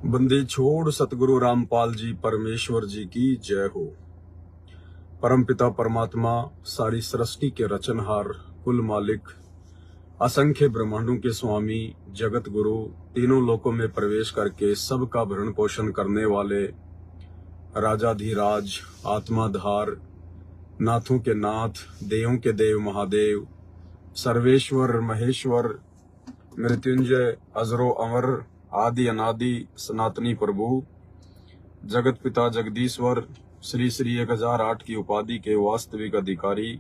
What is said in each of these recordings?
बंदी छोड़ सतगुरु रामपाल जी परमेश्वर जी की जय हो। परमपिता परमात्मा सारी सृष्टि के रचनहार, कुल मालिक, असंख्य ब्रह्मांडों के स्वामी, जगत गुरु, तीनों लोकों में प्रवेश करके सबका भरण पोषण करने वाले राजाधिराज, आत्माधार, नाथों के नाथ, देवों के देव महादेव, सर्वेश्वर महेश्वर, मृत्युंजय, अजरो अमर, आदि अनादि सनातनी प्रभु, जगत पिता जगदीश्वर, श्री श्री 1008 की उपाधि के वास्तविक अधिकारी,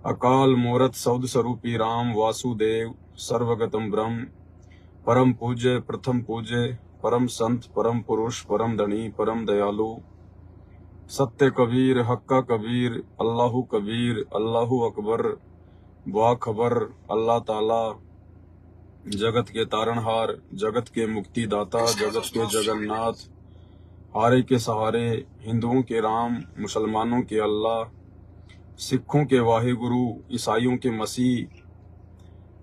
अकाल मूरत सौद स्वरूपी राम वासुदेव, सर्वगतम ब्रह्म, परम पूज्य, प्रथम पूज्य, परम संत, परम पुरुष, परम धनी, परम दयालु, सत्य कबीर, हक्का कबीर, अल्लाहु कबीर, अल्लाहु अकबर, बा खबर, अल्लाह ताला, जगत के तारणहार, जगत के मुक्तिदाता, जगत के जगन्नाथ, हारे के सहारे, हिंदुओं के राम, मुसलमानों के अल्लाह, सिखों के वाहिगुरु, ईसाइयों के मसीह,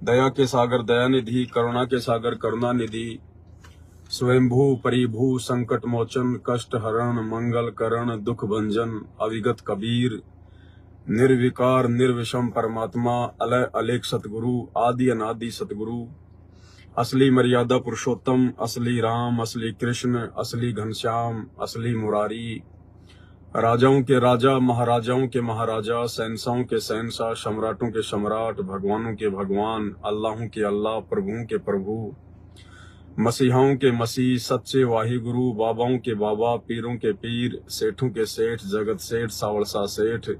दया के सागर दयानिधि, करुणा के सागर करुणानिधि, स्वयंभू परिभू, संकट मोचन, कष्ट हरण, मंगल करण, दुख भंजन, अविगत कबीर, निर्विकार निर्विषम परमात्मा, अलय अलेख सतगुरु, आदि अनादि सतगुरु, असली मर्यादा पुरुषोत्तम, असली राम, असली कृष्ण, असली घनश्याम, असली मुरारी, राजाओं के राजा, महाराजाओं के महाराजा, शहंशाहों के शहंशाह, सम्राटों के सम्राट, भगवानों के भगवान, अल्लाहों के अल्लाह, प्रभुओं के प्रभु, मसीहाओं के मसीह, सच्चे वाहिगुरु, बाबाओं के बाबा, पीरों के पीर, सेठों के सेठ, जगत सेठ, सावलसा सेठ,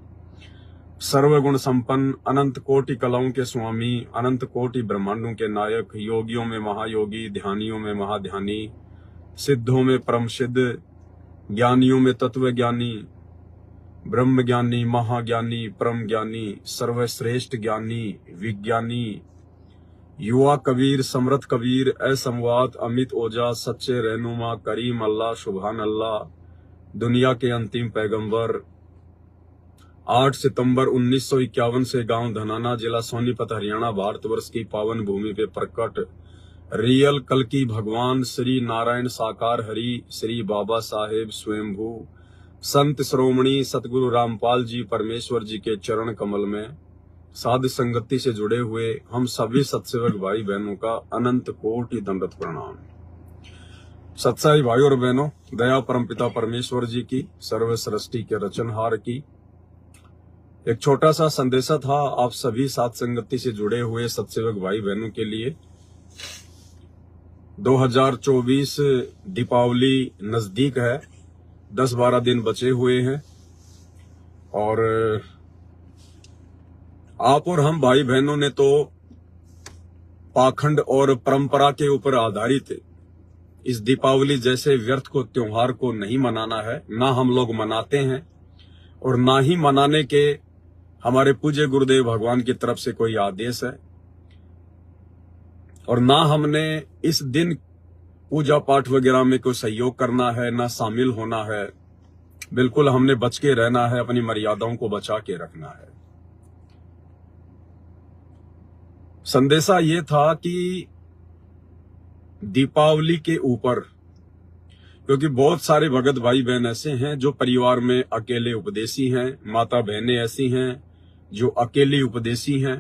सर्वगुण संपन्न, अनंत कोटि कलाओं के स्वामी, अनंत कोटि ब्रह्मांडों के नायक, योगियों में महायोगी, ध्यानियों में महाध्यानी, सिद्धों में परम सिद्ध, ज्ञानियों में तत्व ज्ञानी, ब्रह्म ज्ञानी, महाज्ञानी, परम ज्ञानी, सर्वश्रेष्ठ ज्ञानी, विज्ञानी, युवा कबीर, समृद्ध कबीर, असंवाद, अमित ओजा, सच्चे रहनुमा, करीम अल्लाह, सुभान अल्लाह, दुनिया के अंतिम पैगंबर, 8 सितंबर 1951 से गांव धनाना, जिला सोनीपत, हरियाणा, भारतवर्ष की पावन भूमि पे प्रकट रियल कल की भगवान श्री नारायण साकार हरि, श्री बाबा साहेब स्वयंभू, संत श्रोमणी सतगुरु रामपाल जी परमेश्वर जी के चरण कमल में साध संगति से जुड़े हुए हम सभी सत्सेवक भाई बहनों का अनंत कोटि दंडवत प्रणाम। सत्साई भाई और बहनों, दया परमपिता परमेश्वर जी की, सर्व सृष्टि के रचनहार की एक छोटा सा संदेशा था आप सभी साथ संगति से जुड़े हुए सत्सेवक भाई बहनों के लिए। 2024 दीपावली नजदीक है, 10-12 दिन बचे हुए हैं और आप और हम भाई बहनों ने तो पाखंड और परंपरा के ऊपर आधारित इस दीपावली जैसे व्यर्थ को त्योहार को नहीं मनाना है, ना हम लोग मनाते हैं और ना ही मनाने के हमारे पूज्य गुरुदेव भगवान की तरफ से कोई आदेश है और ना हमने इस दिन पूजा पाठ वगैरह में कोई सहयोग करना है, ना शामिल होना है। बिल्कुल हमने बच के रहना है, अपनी मर्यादाओं को बचा के रखना है। संदेशा ये था कि दीपावली के ऊपर, क्योंकि बहुत सारे भगत भाई बहन ऐसे हैं जो परिवार में अकेले उपदेशी हैं, माता बहनें ऐसी हैं जो अकेली उपदेशी हैं,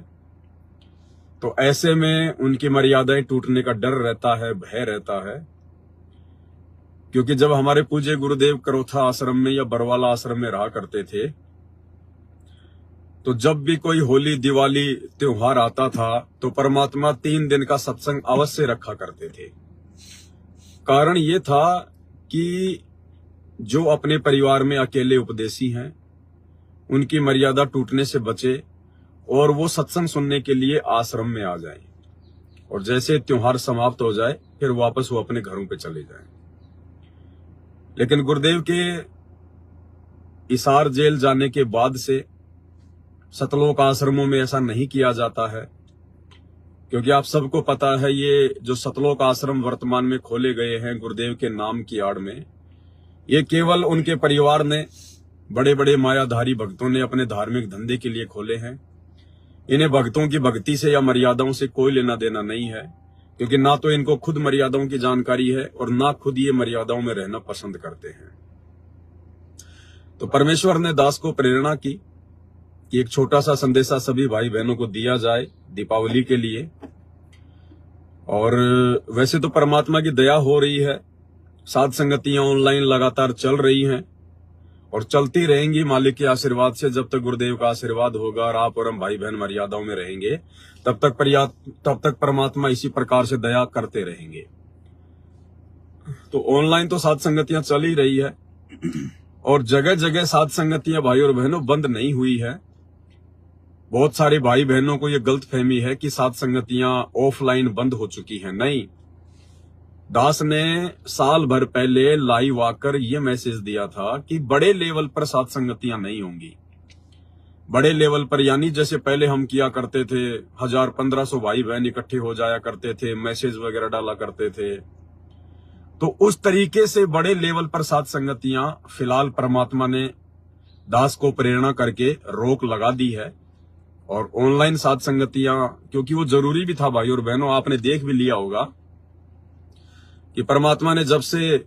तो ऐसे में उनकी मर्यादाएं टूटने का डर रहता है, भय रहता है। क्योंकि जब हमारे पूज्य गुरुदेव करोथा आश्रम में या बरवाला आश्रम में रहा करते थे, तो जब भी कोई होली दिवाली त्योहार आता था तो परमात्मा 3 दिन का सत्संग अवश्य रखा करते थे। कारण ये था कि जो अपने परिवार में अकेले उपदेशी हैं उनकी मर्यादा टूटने से बचे और वो सत्संग सुनने के लिए आश्रम में आ जाएं और जैसे त्योहार समाप्त हो जाए फिर वापस वो अपने घरों पे चले जाएं। लेकिन गुरुदेव के इसार जेल जाने के बाद से सतलोक आश्रमों में ऐसा नहीं किया जाता है, क्योंकि आप सबको पता है ये जो सतलोक आश्रम वर्तमान में खोले गए हैं गुरुदेव के नाम की आड़ में, ये केवल उनके परिवार ने, बड़े बड़े मायाधारी भक्तों ने अपने धार्मिक धंधे के लिए खोले हैं। इन्हें भक्तों की भक्ति से या मर्यादाओं से कोई लेना देना नहीं है। क्योंकि ना तो इनको खुद मर्यादाओं की जानकारी है और ना खुद ये मर्यादाओं में रहना पसंद करते हैं। तो परमेश्वर ने दास को प्रेरणा की कि एक छोटा सा संदेशा सभी भाई बहनों को दिया जाए दीपावली के लिए। और वैसे तो परमात्मा की दया हो रही है, साध संगतियां ऑनलाइन लगातार चल रही हैं और चलती रहेंगी मालिक के आशीर्वाद से। जब तक गुरुदेव का आशीर्वाद होगा और आप और हम भाई बहन मर्यादाओं में रहेंगे, तब तक परमात्मा इसी प्रकार से दया करते रहेंगे। तो ऑनलाइन तो साध संगतियां चल ही रही है और जगह जगह साध संगतियां भाई और बहनों बंद नहीं हुई है। बहुत सारे भाई बहनों को यह गलत फहमी है कि साध संगतियां ऑफलाइन बंद हो चुकी हैं। नहीं, दास ने साल भर पहले लाइव आकर यह मैसेज दिया था कि बड़े लेवल पर साध संगतियां नहीं होंगी। बड़े लेवल पर यानी जैसे पहले हम किया करते थे, 1000-1500 भाई बहन इकट्ठे हो जाया करते थे, मैसेज वगैरह डाला करते थे, तो उस तरीके से बड़े लेवल पर साध संगतियां फिलहाल परमात्मा ने दास को प्रेरणा करके रोक लगा दी है। और ऑनलाइन साध संगतियां, क्योंकि वो जरूरी भी था भाई और बहनों, आपने देख भी लिया होगा कि परमात्मा ने जब से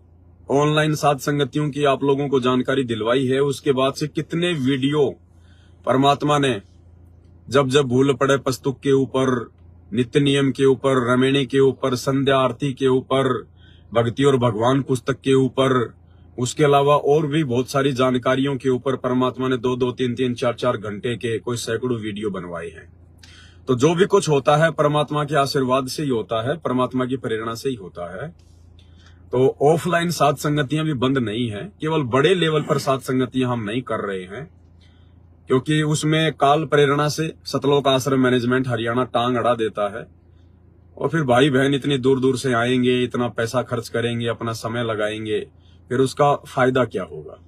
ऑनलाइन साध संगतियों की आप लोगों को जानकारी दिलवाई है, उसके बाद से कितने वीडियो परमात्मा ने जब जब भूल पड़े पुस्तक के ऊपर, नित्य नियम के ऊपर, रमेणी के ऊपर, संध्या आरती के ऊपर, भक्ति और भगवान पुस्तक के ऊपर, उसके अलावा और भी बहुत सारी जानकारियों के ऊपर परमात्मा ने 2-2, 3-3, 4-4 घंटे के कोई सैकड़ों वीडियो बनवाए हैं। तो जो भी कुछ होता है परमात्मा के आशीर्वाद से ही होता है, परमात्मा की प्रेरणा से ही होता है। तो ऑफलाइन साध संगतियां भी बंद नहीं है, केवल बड़े लेवल पर साध संगतियां हम नहीं कर रहे हैं, क्योंकि उसमें काल प्रेरणा से सतलोक आश्रम मैनेजमेंट हरियाणा टांग अड़ा देता है। और फिर भाई बहन इतनी दूर दूर से आएंगे, इतना पैसा खर्च करेंगे, अपना समय लगाएंगे, फिर उसका फायदा क्या होगा।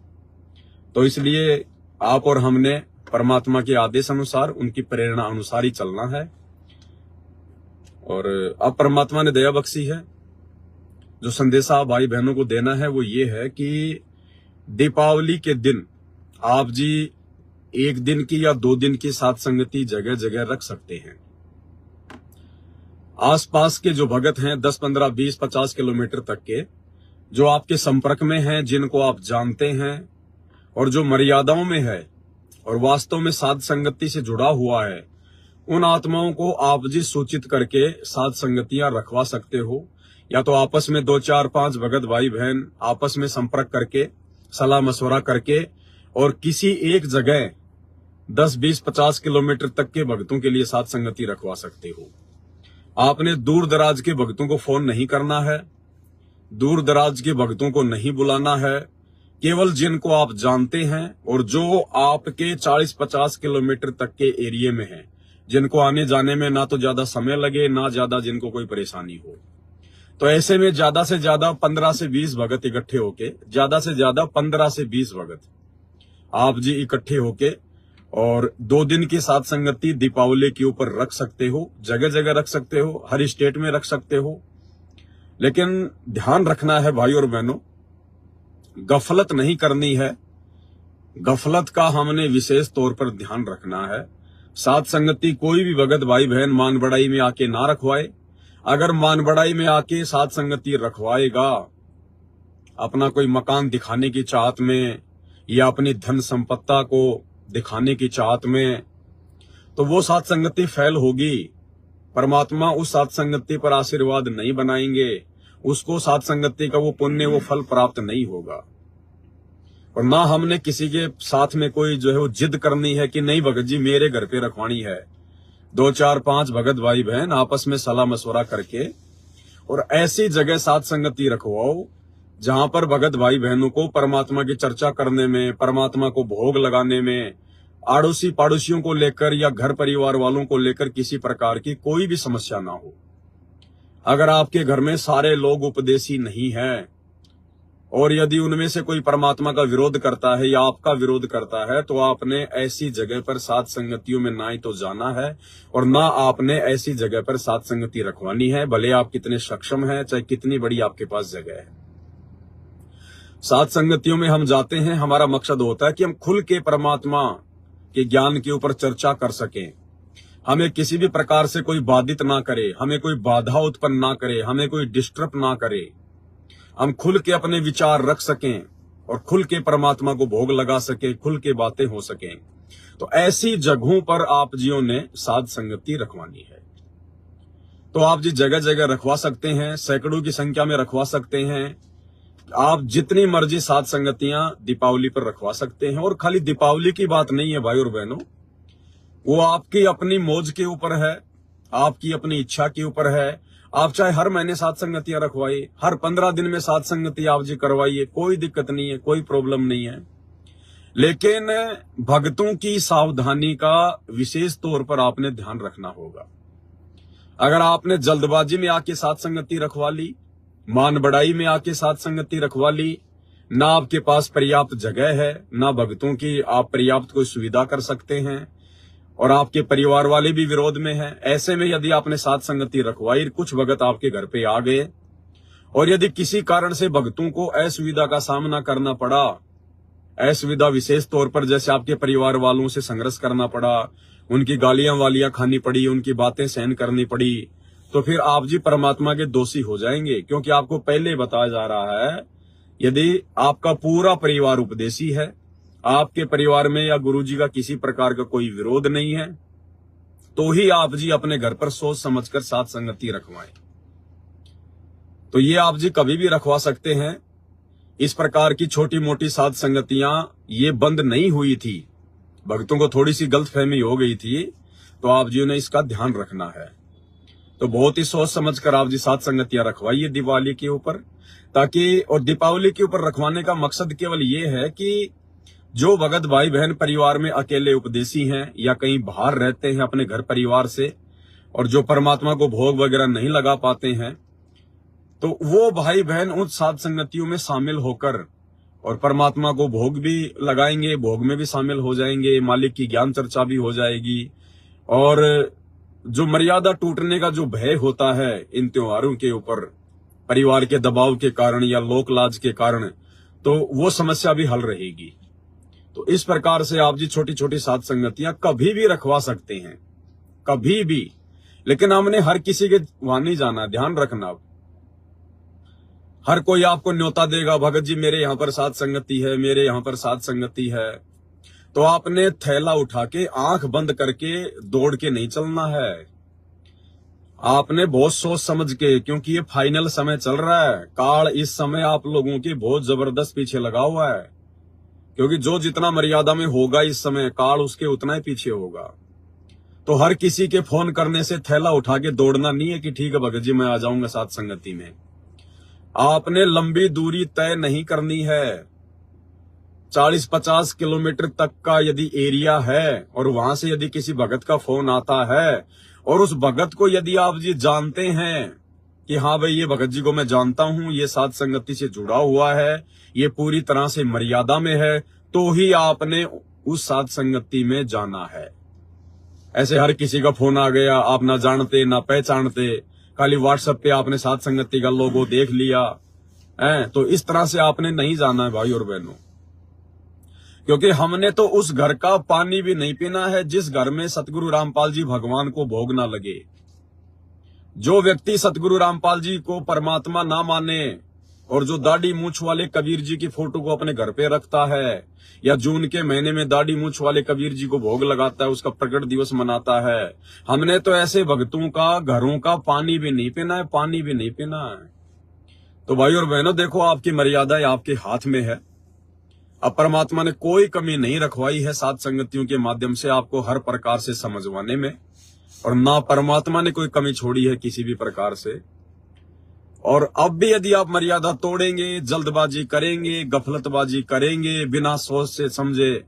तो इसलिए आप और हमने परमात्मा के आदेश अनुसार, उनकी प्रेरणा अनुसार ही चलना है। और अब परमात्मा ने दया बख्शी है, जो संदेशा भाई बहनों को देना है वो ये है कि दीपावली के दिन आप जी 1 दिन की या 2 दिन की साध संगति जगह जगह रख सकते हैं। आसपास के जो भगत हैं 10, 15, 20, 50 किलोमीटर तक के, जो आपके संपर्क में हैं, जिनको आप जानते हैं और जो मर्यादाओं में है और वास्तव में साध संगति से जुड़ा हुआ है, उन आत्माओं को आप जी सूचित करके साध संगतियां रखवा सकते हो। या तो आपस में 2, 4, 5 भगत भाई बहन आपस में संपर्क करके, सलाह मशवरा करके और किसी एक जगह 10, 20, 50 किलोमीटर तक के भक्तों के लिए साध संगति रखवा सकते हो। आपने दूर दराज के भक्तों को फोन नहीं करना है, दूर दराज के भक्तों को नहीं बुलाना है, केवल जिनको आप जानते हैं और जो आपके 40-50 किलोमीटर तक के एरिया में है, जिनको आने जाने में ना तो ज्यादा समय लगे, ना ज्यादा जिनको कोई परेशानी हो। तो ऐसे में ज्यादा से ज्यादा 15 से 20 भगत इकट्ठे होके, ज्यादा से ज्यादा 15 से 20 भगत आप जी इकट्ठे होके और 2 दिन की साध संगति दीपावली के ऊपर रख सकते हो। जगह जगह रख सकते हो, हर स्टेट में रख सकते हो। लेकिन ध्यान रखना है भाई और बहनों, गफलत नहीं करनी है। गफलत का हमने विशेष तौर पर ध्यान रखना है। साध संगति कोई भी भगत भाई बहन मान बढ़ाई में आके ना रखवाए। अगर मान बढ़ाई में आके साध संगति रखवाएगा अपना कोई मकान दिखाने की चाहत में या अपनी धन संपत्ता को दिखाने की चाहत में, तो वो साध संगति फेल होगी। परमात्मा उस साध संगति पर आशीर्वाद नहीं बनाएंगे, उसको साध संगति का वो पुण्य, वो फल प्राप्त नहीं होगा। और ना हमने किसी के साथ में कोई जो है वो जिद करनी है कि नहीं भगत जी मेरे घर पे रखवानी है। 2, 4, 5 भगत भाई बहन आपस में सलाह मशवरा करके और ऐसी जगह साध संगति रखवाओ जहां पर भगत भाई बहनों को परमात्मा की चर्चा करने में, परमात्मा को भोग लगाने में, आड़ोसी पाड़ोसियों को लेकर या घर परिवार वालों को लेकर किसी प्रकार की कोई भी समस्या ना हो। अगर आपके घर में सारे लोग उपदेशी नहीं हैं और यदि उनमें से कोई परमात्मा का विरोध करता है या आपका विरोध करता है, तो आपने ऐसी जगह पर साध संगतियों में ना ही तो जाना है और ना आपने ऐसी जगह पर साध संगति रखवानी है, भले आप कितने सक्षम हैं, चाहे कितनी बड़ी आपके पास जगह है। साध संगतियों में हम जाते हैं, हमारा मकसद होता है कि हम खुल के परमात्मा के ज्ञान के ऊपर चर्चा कर सकें। हमें किसी भी प्रकार से कोई बाधित ना करे, हमें कोई बाधा उत्पन्न ना करे, हमें कोई डिस्टर्ब ना करे। हम खुल के अपने विचार रख सकें और खुल के परमात्मा को भोग लगा सके, खुल के बातें हो सकें। तो ऐसी जगहों पर आप जियों ने साध संगति रखवानी है। तो आप जी जगह जगह रखवा सकते हैं, सैकड़ों की संख्या में रखवा सकते हैं। आप जितनी मर्जी साध संगतियां दीपावली पर रखवा सकते हैं। और खाली दीपावली की बात नहीं है भाई और बहनों, वो आपकी अपनी मौज के ऊपर है, आपकी अपनी इच्छा के ऊपर है। आप चाहे हर महीने साध संगतियां रखवाइए, हर 15 दिन में साध संगति आप जी करवाइए, कोई दिक्कत नहीं है, कोई प्रॉब्लम नहीं है। लेकिन भक्तों की सावधानी का विशेष तौर पर आपने ध्यान रखना होगा। अगर आपने जल्दबाजी में आके साध संगति रखवा ली, मान बढ़ाई में आके साध संगति रखवा ली, ना आपके पास पर्याप्त जगह है, ना भक्तों की आप पर्याप्त कोई सुविधा कर सकते हैं, और आपके परिवार वाले भी विरोध में हैं, ऐसे में यदि आपने साध संगति रखवाई, कुछ भगत आपके घर पे आ गए, और यदि किसी कारण से भक्तों को असुविधा का सामना करना पड़ा, असुविधा विशेष तौर पर जैसे आपके परिवार वालों से संघर्ष करना पड़ा, उनकी गालियां वालियां खानी पड़ी, उनकी बातें सहन करनी पड़ी, तो फिर आप जी परमात्मा के दोषी हो जाएंगे। क्योंकि आपको पहले बताया जा रहा है, यदि आपका पूरा परिवार उपदेशी है, आपके परिवार में या गुरुजी का किसी प्रकार का कोई विरोध नहीं है, तो ही आप जी अपने घर पर सोच समझकर साध संगति रखवाएं। तो ये आप जी कभी भी रखवा सकते हैं। इस प्रकार की छोटी मोटी साध संगतियां ये बंद नहीं हुई थी, भक्तों को थोड़ी सी गलतफहमी हो गई थी, तो आप जी ने इसका ध्यान रखना है। तो बहुत ही सोच समझकर आप जी साध संगतियां रखवाइए दिवाली के ऊपर, ताकि, और दीपावली के ऊपर रखवाने का मकसद केवल ये है कि जो भगत भाई बहन परिवार में अकेले उपदेशी हैं या कहीं बाहर रहते हैं अपने घर परिवार से, और जो परमात्मा को भोग वगैरह नहीं लगा पाते हैं, तो वो भाई बहन उन साध संगतियों में शामिल होकर और परमात्मा को भोग भी लगाएंगे, भोग में भी शामिल हो जाएंगे, मालिक की ज्ञान चर्चा भी हो जाएगी। और जो मर्यादा टूटने का जो भय होता है इन त्योहारों के ऊपर, परिवार के दबाव के कारण या लोक लाज के कारण, तो वो समस्या भी हल रहेगी। तो इस प्रकार से आप जी छोटी छोटी साध संगतियां कभी भी रखवा सकते हैं, कभी भी। लेकिन हमने हर किसी के वहां नहीं जाना, ध्यान रखना। हर कोई आपको न्योता देगा, भगत जी मेरे यहाँ पर साध संगति है, मेरे यहाँ पर साध संगति है, तो आपने थैला उठा के आंख बंद करके दौड़ के नहीं चलना है। आपने बहुत सोच समझ के, क्योंकि ये फाइनल समय चल रहा है, काल इस समय आप लोगों के बहुत जबरदस्त पीछे लगा हुआ है। क्योंकि जो जितना मर्यादा में होगा इस समय, काल उसके उतना ही पीछे होगा। तो हर किसी के फोन करने से थैला उठा के दौड़ना नहीं है कि ठीक है भगत जी मैं आ जाऊंगा साध संगति में। आपने लंबी दूरी तय नहीं करनी है। 40-50 किलोमीटर तक का यदि एरिया है और वहां से यदि किसी भगत का फोन आता है और उस भगत को यदि आप जी जानते हैं कि हाँ भाई ये भगत जी को मैं जानता हूं, ये साध संगति से जुड़ा हुआ है, ये पूरी तरह से मर्यादा में है, तो ही आपने उस साध संगति में जाना है। ऐसे हर किसी का फोन आ गया, आप ना जानते ना पहचानते, खाली व्हाट्सएप पे आपने साध संगति का लोगो देख लिया है, तो इस तरह से आपने नहीं जाना है भाई और बहनों। क्योंकि हमने तो उस घर का पानी भी नहीं पीना है जिस घर में सतगुरु रामपाल जी भगवान को भोग ना लगे। जो व्यक्ति सतगुरु रामपाल जी को परमात्मा ना माने और जो दाढ़ी मूछ वाले कबीर जी की फोटो को अपने घर पे रखता है, या जून के महीने में दाढ़ी मूछ वाले कबीर जी को भोग लगाता है, उसका प्रकट दिवस मनाता है, हमने तो ऐसे भक्तों का घरों का पानी भी नहीं पीना है, पानी भी नहीं पीना है। तो भाई और बहनों देखो, आपकी मर्यादा आपके हाथ में है। अब परमात्मा ने कोई कमी नहीं रखवाई है साध संगतियों के माध्यम से आपको हर प्रकार से समझवाने में, और ना परमात्मा ने कोई कमी छोड़ी है किसी भी प्रकार से। और अब भी यदि आप मर्यादा तोड़ेंगे, जल्दबाजी करेंगे, गफलतबाजी करेंगे, बिना सोच से समझे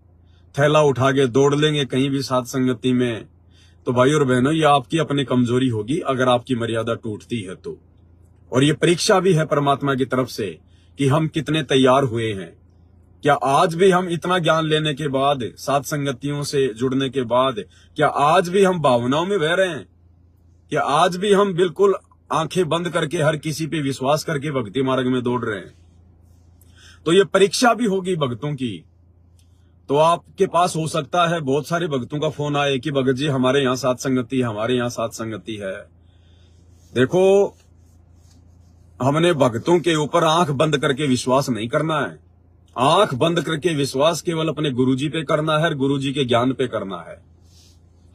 थैला उठा के दौड़ लेंगे कहीं भी साध संगति में, तो भाई और बहनों ये आपकी अपनी कमजोरी होगी अगर आपकी मर्यादा टूटती है तो। और ये परीक्षा भी है परमात्मा की तरफ से कि हम कितने तैयार हुए हैं। क्या आज भी हम इतना ज्ञान लेने के बाद, साध संगतियों से जुड़ने के बाद, क्या आज भी हम भावनाओं में बह रहे हैं? क्या आज भी हम बिल्कुल आंखें बंद करके हर किसी पे विश्वास करके भक्ति मार्ग में दौड़ रहे हैं? तो ये परीक्षा भी होगी भक्तों की। तो आपके पास हो सकता है बहुत सारे भक्तों का फोन आए कि भगत जी हमारे यहाँ साथ संगति है, हमारे यहाँ साथ संगति है। देखो, हमने भक्तों के ऊपर आंख बंद करके विश्वास नहीं करना है। आंख बंद करके विश्वास केवल अपने गुरुजी पे करना है, गुरुजी के ज्ञान पे करना है।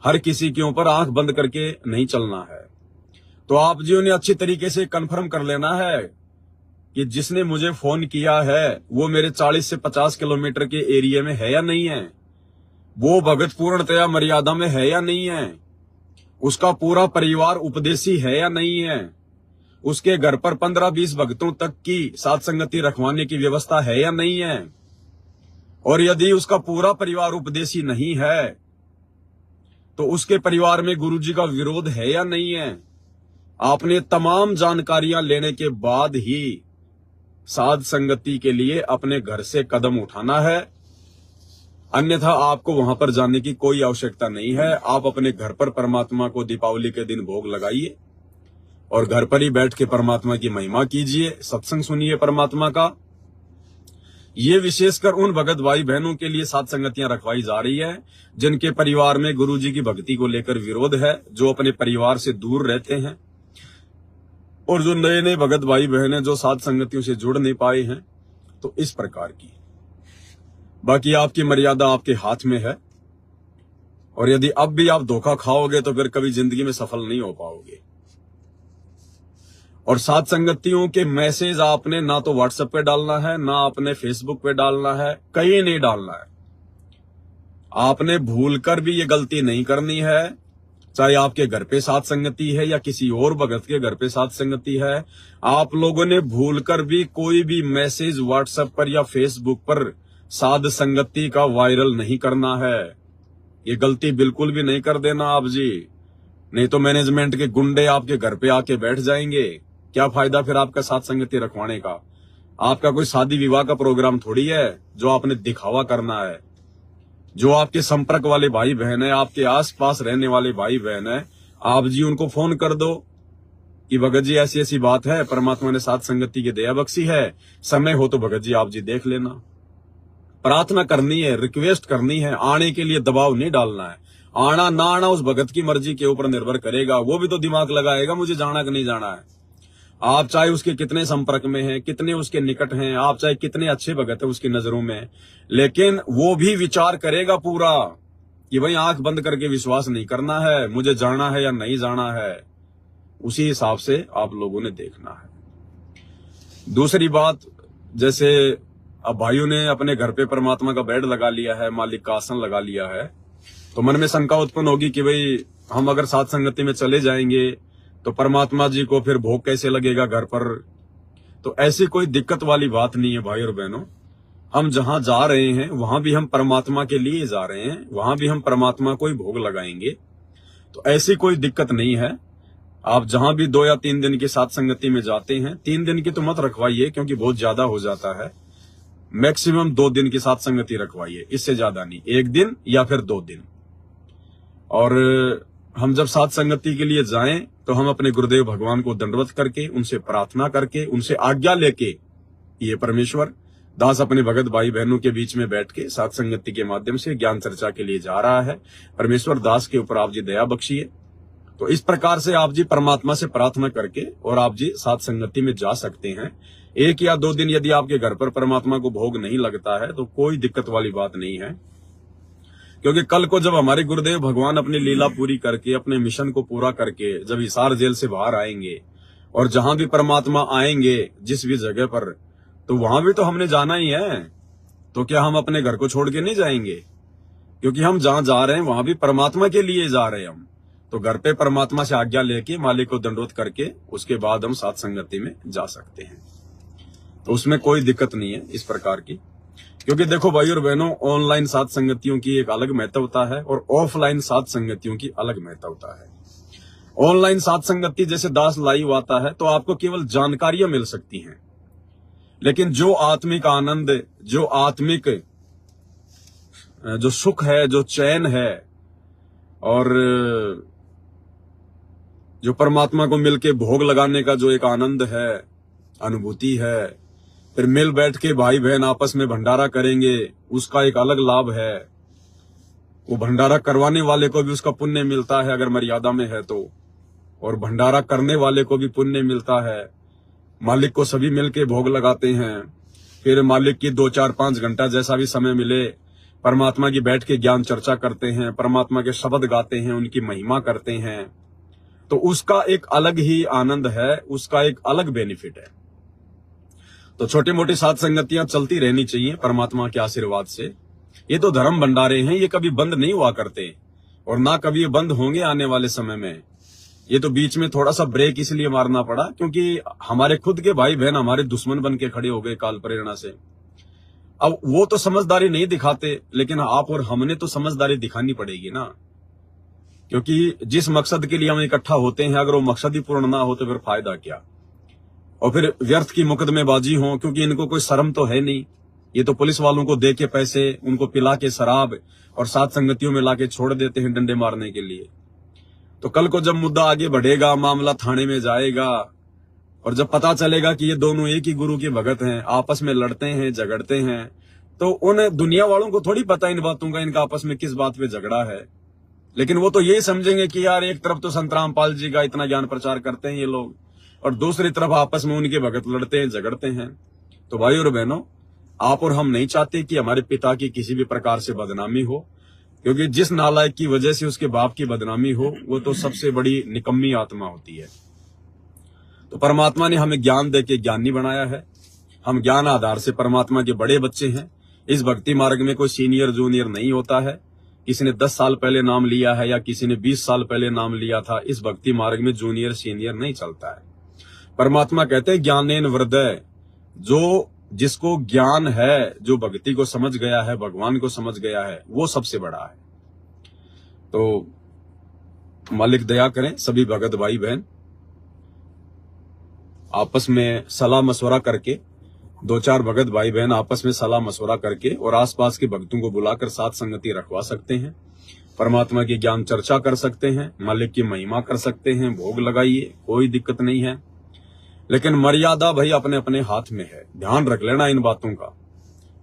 हर किसी के ऊपर आंख बंद करके नहीं चलना है। तो आप जी ने अच्छी तरीके से कंफर्म कर लेना है कि जिसने मुझे फोन किया है वो मेरे 40 से 50 किलोमीटर के एरिया में है या नहीं है, वो भगत पूर्णतया मर्यादा में है या नहीं है, उसका पूरा परिवार उपदेशी है या नहीं है, उसके घर पर 15-20 भक्तों तक की साथ संगति रखवाने की व्यवस्था है या नहीं है। और यदि उसका पूरा परिवार उपदेशी नहीं है तो उसके परिवार में गुरुजी का विरोध है या नहीं है। आपने तमाम जानकारियां लेने के बाद ही साध संगति के लिए अपने घर से कदम उठाना है, अन्यथा आपको वहां पर जाने की कोई आवश्यकता नहीं है। आप अपने घर पर परमात्मा को दीपावली के दिन भोग लगाइए और घर पर ही बैठ के परमात्मा की महिमा कीजिए, सत्संग सुनिए परमात्मा का। ये विशेषकर उन भगत भाई बहनों के लिए साथ संगतियां रखवाई जा रही है जिनके परिवार में गुरुजी की भक्ति को लेकर विरोध है, जो अपने परिवार से दूर रहते हैं, और जो नए नए भगत भाई बहन हैं जो साथ संगतियों से जुड़ नहीं पाए हैं। तो इस प्रकार की, बाकी आपकी मर्यादा आपके हाथ में है, और यदि अब भी आप धोखा खाओगे तो फिर कभी जिंदगी में सफल नहीं हो पाओगे। और साथ संगतियों के मैसेज आपने ना तो व्हाट्सएप पे डालना है, ना आपने फेसबुक पे डालना है, कहीं नहीं डालना है। आपने भूलकर भी ये गलती नहीं करनी है, चाहे आपके घर पे साथ संगति है या किसी और भगत के घर पे साथ संगति है। आप लोगों ने भूलकर भी कोई भी मैसेज व्हाट्सएप पर या फेसबुक पर साध संगति का वायरल नहीं करना है। ये गलती बिल्कुल भी नहीं कर देना आप जी, नहीं तो मैनेजमेंट के गुंडे आपके घर पे आके बैठ जाएंगे। क्या फायदा फिर आपका साथ संगति रखवाने का। आपका कोई शादी विवाह का प्रोग्राम थोड़ी है जो आपने दिखावा करना है। जो आपके संपर्क वाले भाई बहन है, आपके आसपास रहने वाले भाई बहन है, आप जी उनको फोन कर दो कि भगत जी ऐसी ऐसी बात है, परमात्मा ने साथ संगति की दया बख्शी है, समय हो तो भगत जी आप जी देख लेना। प्रार्थना करनी है, रिक्वेस्ट करनी है, आने के लिए दबाव नहीं डालना है। आना ना आना उस भगत की मर्जी के ऊपर निर्भर करेगा, वो भी तो दिमाग लगाएगा मुझे जाना कि नहीं जाना है। आप चाहे उसके कितने संपर्क में हैं, कितने उसके निकट हैं, आप चाहे कितने अच्छे भगत है उसकी नजरों में, लेकिन वो भी विचार करेगा पूरा कि भाई आंख बंद करके विश्वास नहीं करना है, मुझे जाना है या नहीं जाना है। उसी हिसाब से आप लोगों ने देखना है। दूसरी बात, जैसे अब भाइयों ने अपने घर पे परमात्मा का बेड लगा लिया है, मालिक का आसन लगा लिया है, तो मन में शंका उत्पन्न होगी कि भाई हम अगर साथ संगति में चले जाएंगे तो परमात्मा जी को फिर भोग कैसे लगेगा घर पर। तो ऐसी कोई दिक्कत वाली बात नहीं है भाई और बहनों। हम जहां जा रहे हैं वहां भी हम परमात्मा के लिए जा रहे हैं, वहां भी हम परमात्मा को ही भोग लगाएंगे। तो ऐसी कोई दिक्कत नहीं है। आप जहां भी 2 या 3 दिन की साथ संगति में जाते हैं, 3 दिन की तो मत रखवाइए क्योंकि बहुत ज्यादा हो जाता है। मैक्सिमम 2 दिन की साथ संगति रखवाइए, इससे ज्यादा नहीं, 1 दिन या फिर 2 दिन। और हम जब साथ संगति के लिए जाएं तो हम अपने गुरुदेव भगवान को दंडवत करके, उनसे प्रार्थना करके, उनसे आज्ञा लेके, ये परमेश्वर दास अपने भगत भाई बहनों के बीच में बैठ के साथ संगति के माध्यम से ज्ञान चर्चा के लिए जा रहा है। परमेश्वर दास के ऊपर आप जी दया बख्शिए। तो इस प्रकार से आप जी परमात्मा से प्रार्थना करके और आप जी साथ संगति में जा सकते हैं। 1 या 2 दिन यदि आपके घर पर परमात्मा को भोग नहीं लगता है तो कोई दिक्कत वाली बात नहीं है, क्योंकि कल को जब हमारे गुरुदेव भगवान अपनी लीला पूरी करके, अपने मिशन को पूरा करके जब हिसार जेल से बाहर आएंगे और जहां भी परमात्मा आएंगे जिस भी जगह पर, तो वहां भी तो हमने जाना ही है। तो क्या हम अपने घर को छोड़ के नहीं जाएंगे? क्योंकि हम जहां जा रहे हैं वहां भी परमात्मा के लिए जा रहे हैं हम। तो घर पे परमात्मा से आज्ञा लेके, मालिक को दंडवत करके, उसके बाद हम साथ संगति में जा सकते हैं। तो उसमें कोई दिक्कत नहीं है इस प्रकार की। क्योंकि देखो भाई और बहनों, ऑनलाइन साथ संगतियों की एक अलग महत्वता है और ऑफलाइन साथ संगतियों की अलग महत्वता है। ऑनलाइन साथ संगति जैसे दास लाइव आता है तो आपको केवल जानकारियां मिल सकती हैं, लेकिन जो आत्मिक आनंद, जो आत्मिक जो सुख है, जो चैन है, और जो परमात्मा को मिलके भोग लगाने का जो एक आनंद है, अनुभूति है, फिर मिल बैठ के भाई बहन आपस में भंडारा करेंगे, उसका एक अलग लाभ है। वो भंडारा करवाने वाले को भी उसका पुण्य मिलता है अगर मर्यादा में है तो, और भंडारा करने वाले को भी पुण्य मिलता है। मालिक को सभी मिलके भोग लगाते हैं। फिर मालिक की 2, 4, 5 घंटा जैसा भी समय मिले परमात्मा की बैठ के ज्ञान चर्चा करते हैं, परमात्मा के शब्द गाते हैं, उनकी महिमा करते हैं, तो उसका एक अलग ही आनंद है, उसका एक अलग बेनिफिट है। तो छोटी मोटी साध संगतियां चलती रहनी चाहिए परमात्मा के आशीर्वाद से। ये तो धर्म भंडारे हैं, ये कभी बंद नहीं हुआ करते और ना कभी ये बंद होंगे आने वाले समय में। ये तो बीच में थोड़ा सा ब्रेक इसलिए मारना पड़ा क्योंकि हमारे खुद के भाई बहन हमारे दुश्मन बन के खड़े हो गए काल प्रेरणा से। अब वो तो समझदारी नहीं दिखाते, लेकिन आप और हमने तो समझदारी दिखानी पड़ेगी ना, क्योंकि जिस मकसद के लिए हम इकट्ठा होते हैं अगर वो मकसद ही पूर्ण ना हो तो फिर फायदा क्या। और फिर व्यर्थ की मुकदमेबाजी हो, क्योंकि इनको कोई शर्म तो है नहीं। ये तो पुलिस वालों को दे के पैसे, उनको पिला के शराब और साथ संगतियों में लाके छोड़ देते हैं डंडे मारने के लिए। तो कल को जब मुद्दा आगे बढ़ेगा, मामला थाने में जाएगा और जब पता चलेगा कि ये दोनों एक ही गुरु के भगत हैं, आपस में लड़ते हैं, झगड़ते हैं, तो उन दुनिया वालों को थोड़ी पता इन बातों का, इनका आपस में किस बात पे झगड़ा है। लेकिन वो तो यही समझेंगे कि यार एक तरफ तो संत रामपाल जी का इतना ज्ञान प्रचार करते हैं ये लोग, और दूसरी तरफ आपस में उनके भगत लड़ते हैं, झगड़ते हैं। तो भाई और बहनों, आप और हम नहीं चाहते कि हमारे पिता की किसी भी प्रकार से बदनामी हो, क्योंकि जिस नालायक की वजह से उसके बाप की बदनामी हो वो तो सबसे बड़ी निकम्मी आत्मा होती है। तो परमात्मा ने हमें ज्ञान देके ज्ञानी बनाया है। हम ज्ञान आधार से परमात्मा के बड़े बच्चे हैं। इस भक्ति मार्ग में कोई सीनियर जूनियर नहीं होता है। किसी ने 10 साल पहले नाम लिया है या किसी ने 20 साल पहले नाम लिया था, इस भक्ति मार्ग में जूनियर सीनियर नहीं चलता है। परमात्मा कहते हैं ज्ञानेन वृद्धय, जो जिसको ज्ञान है, जो भक्ति को समझ गया है, भगवान को समझ गया है, वो सबसे बड़ा है। तो मालिक दया करें, सभी भगत भाई बहन आपस में सलाह मशवरा करके, 2-4 भगत भाई बहन आपस में सलाह मशवरा करके और आसपास के भक्तों को बुलाकर साथ संगति रखवा सकते हैं, परमात्मा की ज्ञान चर्चा कर सकते हैं, मालिक की महिमा कर सकते हैं, भोग लगाइए, कोई दिक्कत नहीं है। लेकिन मर्यादा भाई अपने अपने हाथ में है, ध्यान रख लेना इन बातों का।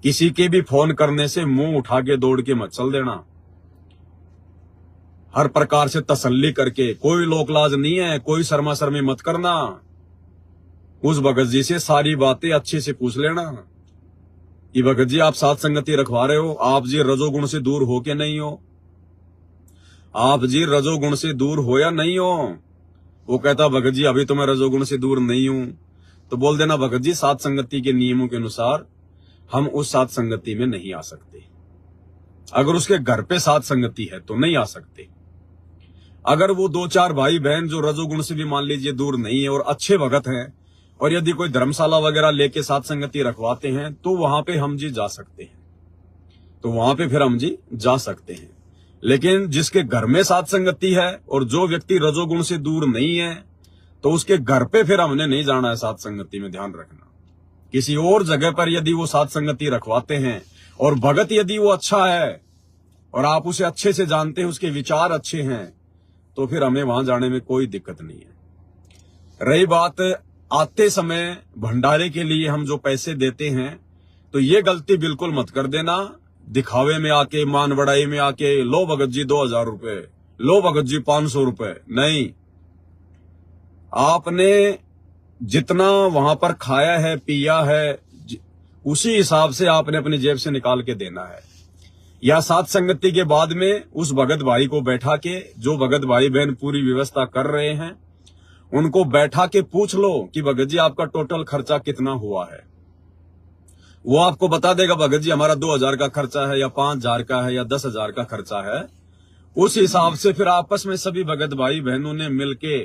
किसी के भी फोन करने से मुंह उठा के दौड़ के मत चल देना, हर प्रकार से तसल्ली करके, कोई लोकलाज नहीं है, कोई शर्मा शर्मी मत करना। उस भगत जी से सारी बातें अच्छे से पूछ लेना कि भगत जी आप साथ संगति रखवा रहे हो, आप जी रजोगुण से दूर हो के नहीं हो, आप जी रजोगुण से दूर हो या नहीं हो। वो कहता भगत जी अभी तो मैं रजोगुण से दूर नहीं हूं, तो बोल देना भगत जी साथ संगति के नियमों के अनुसार हम उस साथ संगति में नहीं आ सकते। अगर उसके घर पे साथ संगति है तो नहीं आ सकते। अगर वो 2-4 भाई बहन जो रजोगुण से भी मान लीजिए दूर नहीं है और अच्छे भगत हैं, और यदि कोई धर्मशाला वगैरह लेके साथ संगति रखवाते हैं, तो वहां पे हम जी जा सकते हैं, तो वहां पे फिर हम जी जा सकते हैं। लेकिन जिसके घर में साथ संगति है और जो व्यक्ति रजोगुण से दूर नहीं है, तो उसके घर पे फिर हमने नहीं जाना है साथ संगति में, ध्यान रखना। किसी और जगह पर यदि वो साथ संगति रखवाते हैं और भगत यदि वो अच्छा है और आप उसे अच्छे से जानते हैं, उसके विचार अच्छे हैं, तो फिर हमें वहां जाने में कोई दिक्कत नहीं है। रही बात आते समय भंडारे के लिए हम जो पैसे देते हैं, तो ये गलती बिल्कुल मत कर देना दिखावे में आके, मान बढ़ाई में आके, लो भगत जी 2000 रुपए, लो भगत जी 500 रुपए। नहीं, आपने जितना वहां पर खाया है, पिया है, उसी हिसाब से आपने अपनी जेब से निकाल के देना है। या साथ संगति के बाद में उस भगत भाई को बैठा के, जो भगत भाई बहन पूरी व्यवस्था कर रहे हैं, उनको बैठा के पूछ लो कि भगत जी आपका टोटल खर्चा कितना हुआ है। वो आपको बता देगा भगत जी हमारा 2000 का खर्चा है या 5000 का है या 10,000 का खर्चा है। उस हिसाब से फिर आपस में सभी भगत भाई बहनों ने मिलके,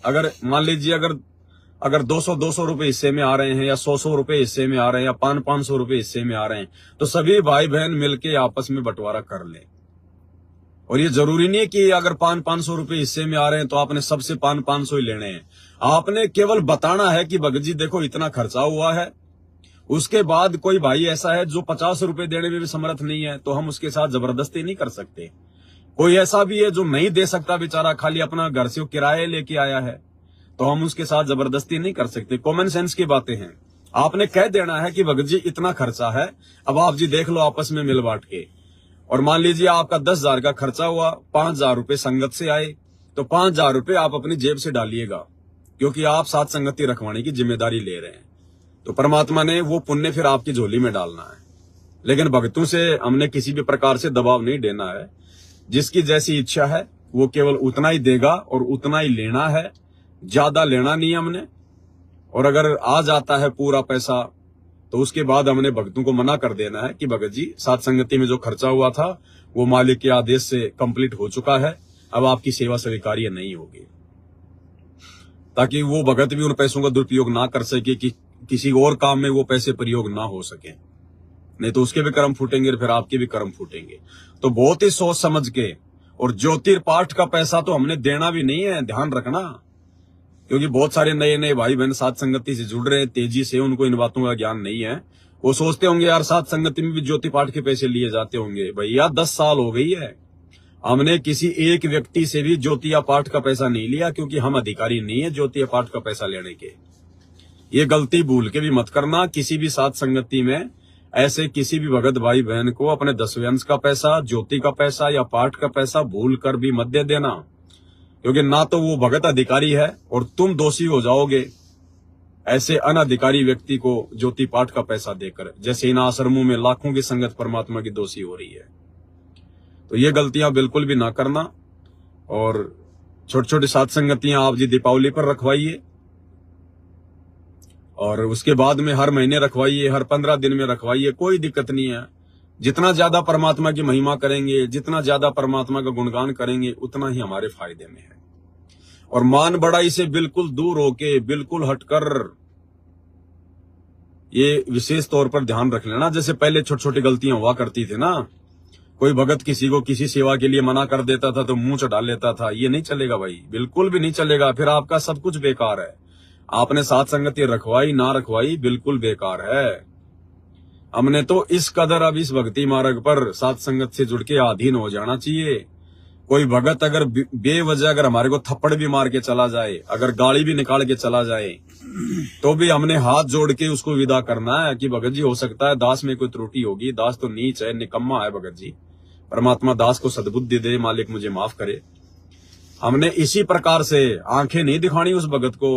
अगर मान लीजिए अगर 200 रुपए हिस्से में आ रहे हैं या 100 रुपए हिस्से में आ रहे हैं या 500 रुपए हिस्से में आ रहे हैं, तो सभी भाई बहन मिलके आपस में बंटवारा कर लें। और ये जरूरी नहीं है कि अगर 500 रुपए हिस्से में आ रहे हैं तो आपने सबसे 500 ही लेने हैं। आपने केवल बताना है कि भगत जी देखो इतना खर्चा हुआ है। उसके बाद कोई भाई ऐसा है जो 50 रुपए देने में भी समर्थ नहीं है, तो हम उसके साथ जबरदस्ती नहीं कर सकते। कोई ऐसा भी है जो नहीं दे सकता बेचारा, खाली अपना घर से किराए लेके आया है, तो हम उसके साथ जबरदस्ती नहीं कर सकते। कॉमन सेंस की बातें हैं। आपने कह देना है कि भगत जी इतना खर्चा है, अब आप जी देख लो आपस में मिल बांट के। और मान लीजिए आपका 10,000 का खर्चा हुआ, 5,000 रुपए संगत से आए, तो 5,000 रुपए आप अपनी जेब से डालिएगा, क्योंकि आप साथ संगति रखवाने की जिम्मेदारी ले रहे हैं। तो परमात्मा ने वो पुण्य फिर आपकी झोली में डालना है। लेकिन भक्तों से हमने किसी भी प्रकार से दबाव नहीं देना है। जिसकी जैसी इच्छा है वो केवल उतना ही देगा और उतना ही लेना है, ज्यादा लेना नहीं हमने। और अगर आ जाता है पूरा पैसा तो उसके बाद हमने भक्तों को मना कर देना है कि भगत जी साथ संगति में जो खर्चा हुआ था वो मालिक के आदेश से कंप्लीट हो चुका है, अब आपकी सेवा स्वीकार्य नहीं होगी, ताकि वो भगत भी उन पैसों का दुरुपयोग ना कर सके कि किसी और काम में वो पैसे प्रयोग ना हो सके। नहीं तो उसके भी कर्म फूटेंगे, फिर आपके भी कर्म फूटेंगे। तो बहुत ही सोच समझ के, और ज्योतिर्पाठ का पैसा तो हमने देना भी नहीं है, ध्यान रखना, क्योंकि बहुत सारे नए नए भाई बहन साथ संगति से जुड़ रहे हैं तेजी से, उनको इन बातों का ज्ञान नहीं है। वो सोचते होंगे यार साथ संगति में भी ज्योति पाठ के पैसे लिए जाते होंगे। भैया 10 साल हो गई है, हमने किसी एक व्यक्ति से भी ज्योतिया पाठ का पैसा नहीं लिया, क्योंकि हम अधिकारी नहीं है ज्योतिया पाठ का पैसा लेने के। ये गलती भूल के भी मत करना। किसी भी साथ संगति में ऐसे किसी भी भगत भाई बहन को अपने 10वें अंश का पैसा, ज्योति का पैसा या पाठ का पैसा भूल कर भी मत दे देना, क्योंकि ना तो वो भगत अधिकारी है और तुम दोषी हो जाओगे ऐसे अनधिकारी व्यक्ति को ज्योति पाठ का पैसा देकर, जैसे इन आश्रमों में लाखों की संगत परमात्मा की दोषी हो रही है। तो ये गलतियां बिल्कुल भी ना करना। और छोटी छोटी साथ संगतियां आप जी दीपावली पर रखवाइए, और उसके बाद में हर महीने रखवाइए, हर 15 दिन में रखवाइए, कोई दिक्कत नहीं है। जितना ज्यादा परमात्मा की महिमा करेंगे, जितना ज्यादा परमात्मा का गुणगान करेंगे, उतना ही हमारे फायदे में है। और मान बढ़ाई से बिल्कुल दूर होके, बिल्कुल हटकर, ये विशेष तौर पर ध्यान रख लेना। जैसे पहले छोटी छोटी गलतियां हुआ करती थी ना, कोई भगत किसी को किसी सेवा के लिए मना कर देता था तो मुंह चढ़ा लेता था, ये नहीं चलेगा भाई, बिल्कुल भी नहीं चलेगा। फिर आपका सब कुछ बेकार है। आपने साथ संगति रखवाई ना रखवाई बिल्कुल बेकार है। हमने तो इस कदर अब इस भक्ति मार्ग पर साथ संगत से जुड़ के अधीन हो जाना चाहिए। कोई भगत अगर बेवजह अगर हमारे को थप्पड़ भी मार के चला जाए, अगर गाली भी निकाल के चला जाए, तो भी हमने हाथ जोड़ के उसको विदा करना है कि भगत जी हो सकता है दास में कोई त्रुटि होगी, दास तो नीच है, निकम्मा है भगत जी, परमात्मा दास को सद्बुद्धि दे, मालिक मुझे माफ करे। हमने इसी प्रकार से आंखें नहीं दिखानी उस भगत को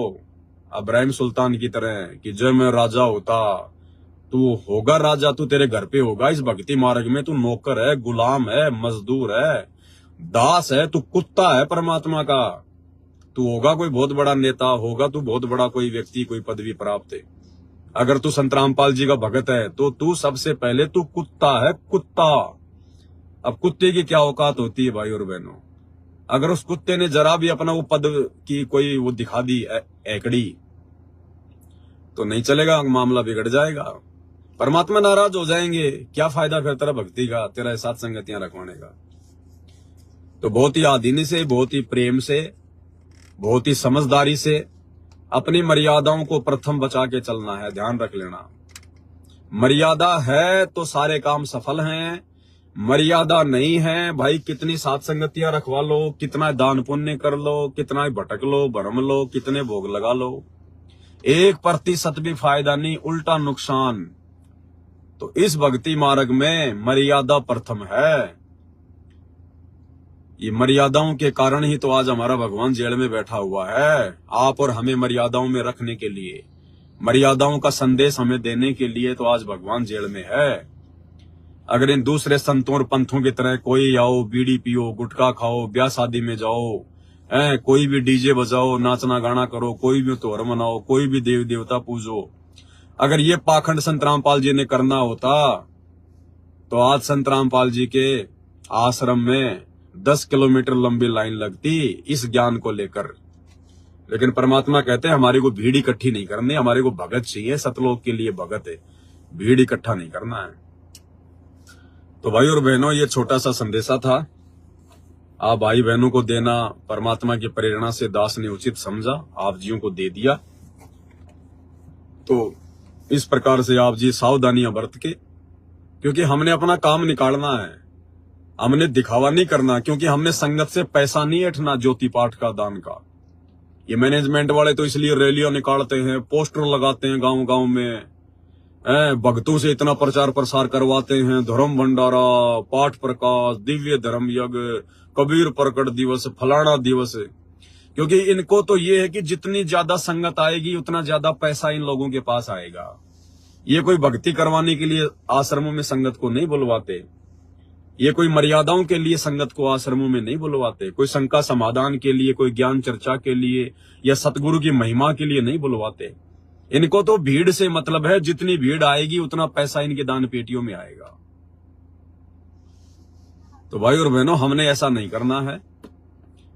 इब्राहिम सुल्तान की तरह कि जब मैं राजा होता, तू होगा राजा, तू तेरे घर पे होगा। इस भक्ति मार्ग में तू नौकर है, गुलाम है, मजदूर है, दास है, तू कुत्ता है परमात्मा का। तू होगा कोई बहुत बड़ा नेता, होगा तू बहुत बड़ा कोई व्यक्ति, कोई पदवी प्राप्त है। अगर तू संत रामपाल जी का भगत है तो तू सबसे पहले तू कुत्ता है, कुत्ता। अब कुत्ते की क्या औकात होती है भाई और बहनों? अगर उस कुत्ते ने जरा भी अपना वो पद की कोई वो दिखा दी एकड़ी, तो नहीं चलेगा, मामला बिगड़ जाएगा, परमात्मा नाराज हो जाएंगे। क्या फायदा फिर तेरा भक्ति का, तेरा साथ संगतियां रखवाने का? तो बहुत ही आदीनी से, बहुत ही प्रेम से, बहुत ही समझदारी से अपनी मर्यादाओं को प्रथम बचा के चलना है। ध्यान रख लेना, मर्यादा है तो सारे काम सफल हैं, मर्यादा नहीं है भाई कितनी साथ संगतियां रखवा लो, कितना दान पुण्य कर लो, कितना भटक लो, भरम लो, कितने भोग लगा लो, 1% भी फायदा नहीं, उल्टा नुकसान। तो इस भक्ति मार्ग में मर्यादा प्रथम है। ये मर्यादाओं के कारण ही तो आज हमारा भगवान जेल में बैठा हुआ है, आप और हमें मर्यादाओं में रखने के लिए, मर्यादाओं का संदेश हमें देने के लिए तो आज भगवान जेल में है। अगर इन दूसरे संतों और पंथों की तरह कोई आओ, बीड़ी पियो, गुटखा खाओ, ब्याह शादी में जाओ, कोई भी डीजे बजाओ, नाचना गाना करो, कोई भी त्योहार मनाओ, कोई भी देव देवता पूजो, अगर ये पाखंड संत रामपाल जी ने करना होता तो आज संत रामपाल जी के आश्रम में 10 किलोमीटर लंबी लाइन लगती इस ज्ञान को लेकर। लेकिन परमात्मा कहते हैं हमारे को भीड़ इकट्ठी नहीं करनी, हमारे को भगत चाहिए, सतलोक के लिए भगत है, भीड़ इकट्ठा नहीं करना है। तो भाई और बहनों, ये छोटा सा संदेशा था, आप भाई बहनों को देना परमात्मा की प्रेरणा से दास ने उचित समझा, आप जियों को दे दिया। तो इस प्रकार से आप जी सावधानियां बरत के, क्योंकि हमने अपना काम निकालना है, हमने दिखावा नहीं करना, क्योंकि हमने संगत से पैसा नहीं ऐंठना ज्योति पाठ का, दान का। ये मैनेजमेंट वाले तो इसलिए रैलियां निकालते हैं, पोस्टर लगाते हैं गांव गांव में, भक्तों से इतना प्रचार प्रसार करवाते हैं, धर्म भंडारा, पाठ प्रकाश, दिव्य धर्म यज्ञ, कबीर प्रकट दिवस, फलाना दिवस। क्योंकि इनको तो ये है कि जितनी ज्यादा संगत आएगी उतना ज्यादा पैसा इन लोगों के पास आएगा। ये कोई भक्ति करवाने के लिए आश्रमों में संगत को नहीं बुलवाते, ये कोई मर्यादाओं के लिए संगत को आश्रमों में नहीं बुलवाते, कोई शंका समाधान के लिए, कोई ज्ञान चर्चा के लिए या सतगुरु की महिमा के लिए नहीं बुलवाते। इनको तो भीड़ से मतलब है, जितनी भीड़ आएगी उतना पैसा इनके दान पेटियों में आएगा। तो भाई और बहनों, हमने ऐसा नहीं करना है।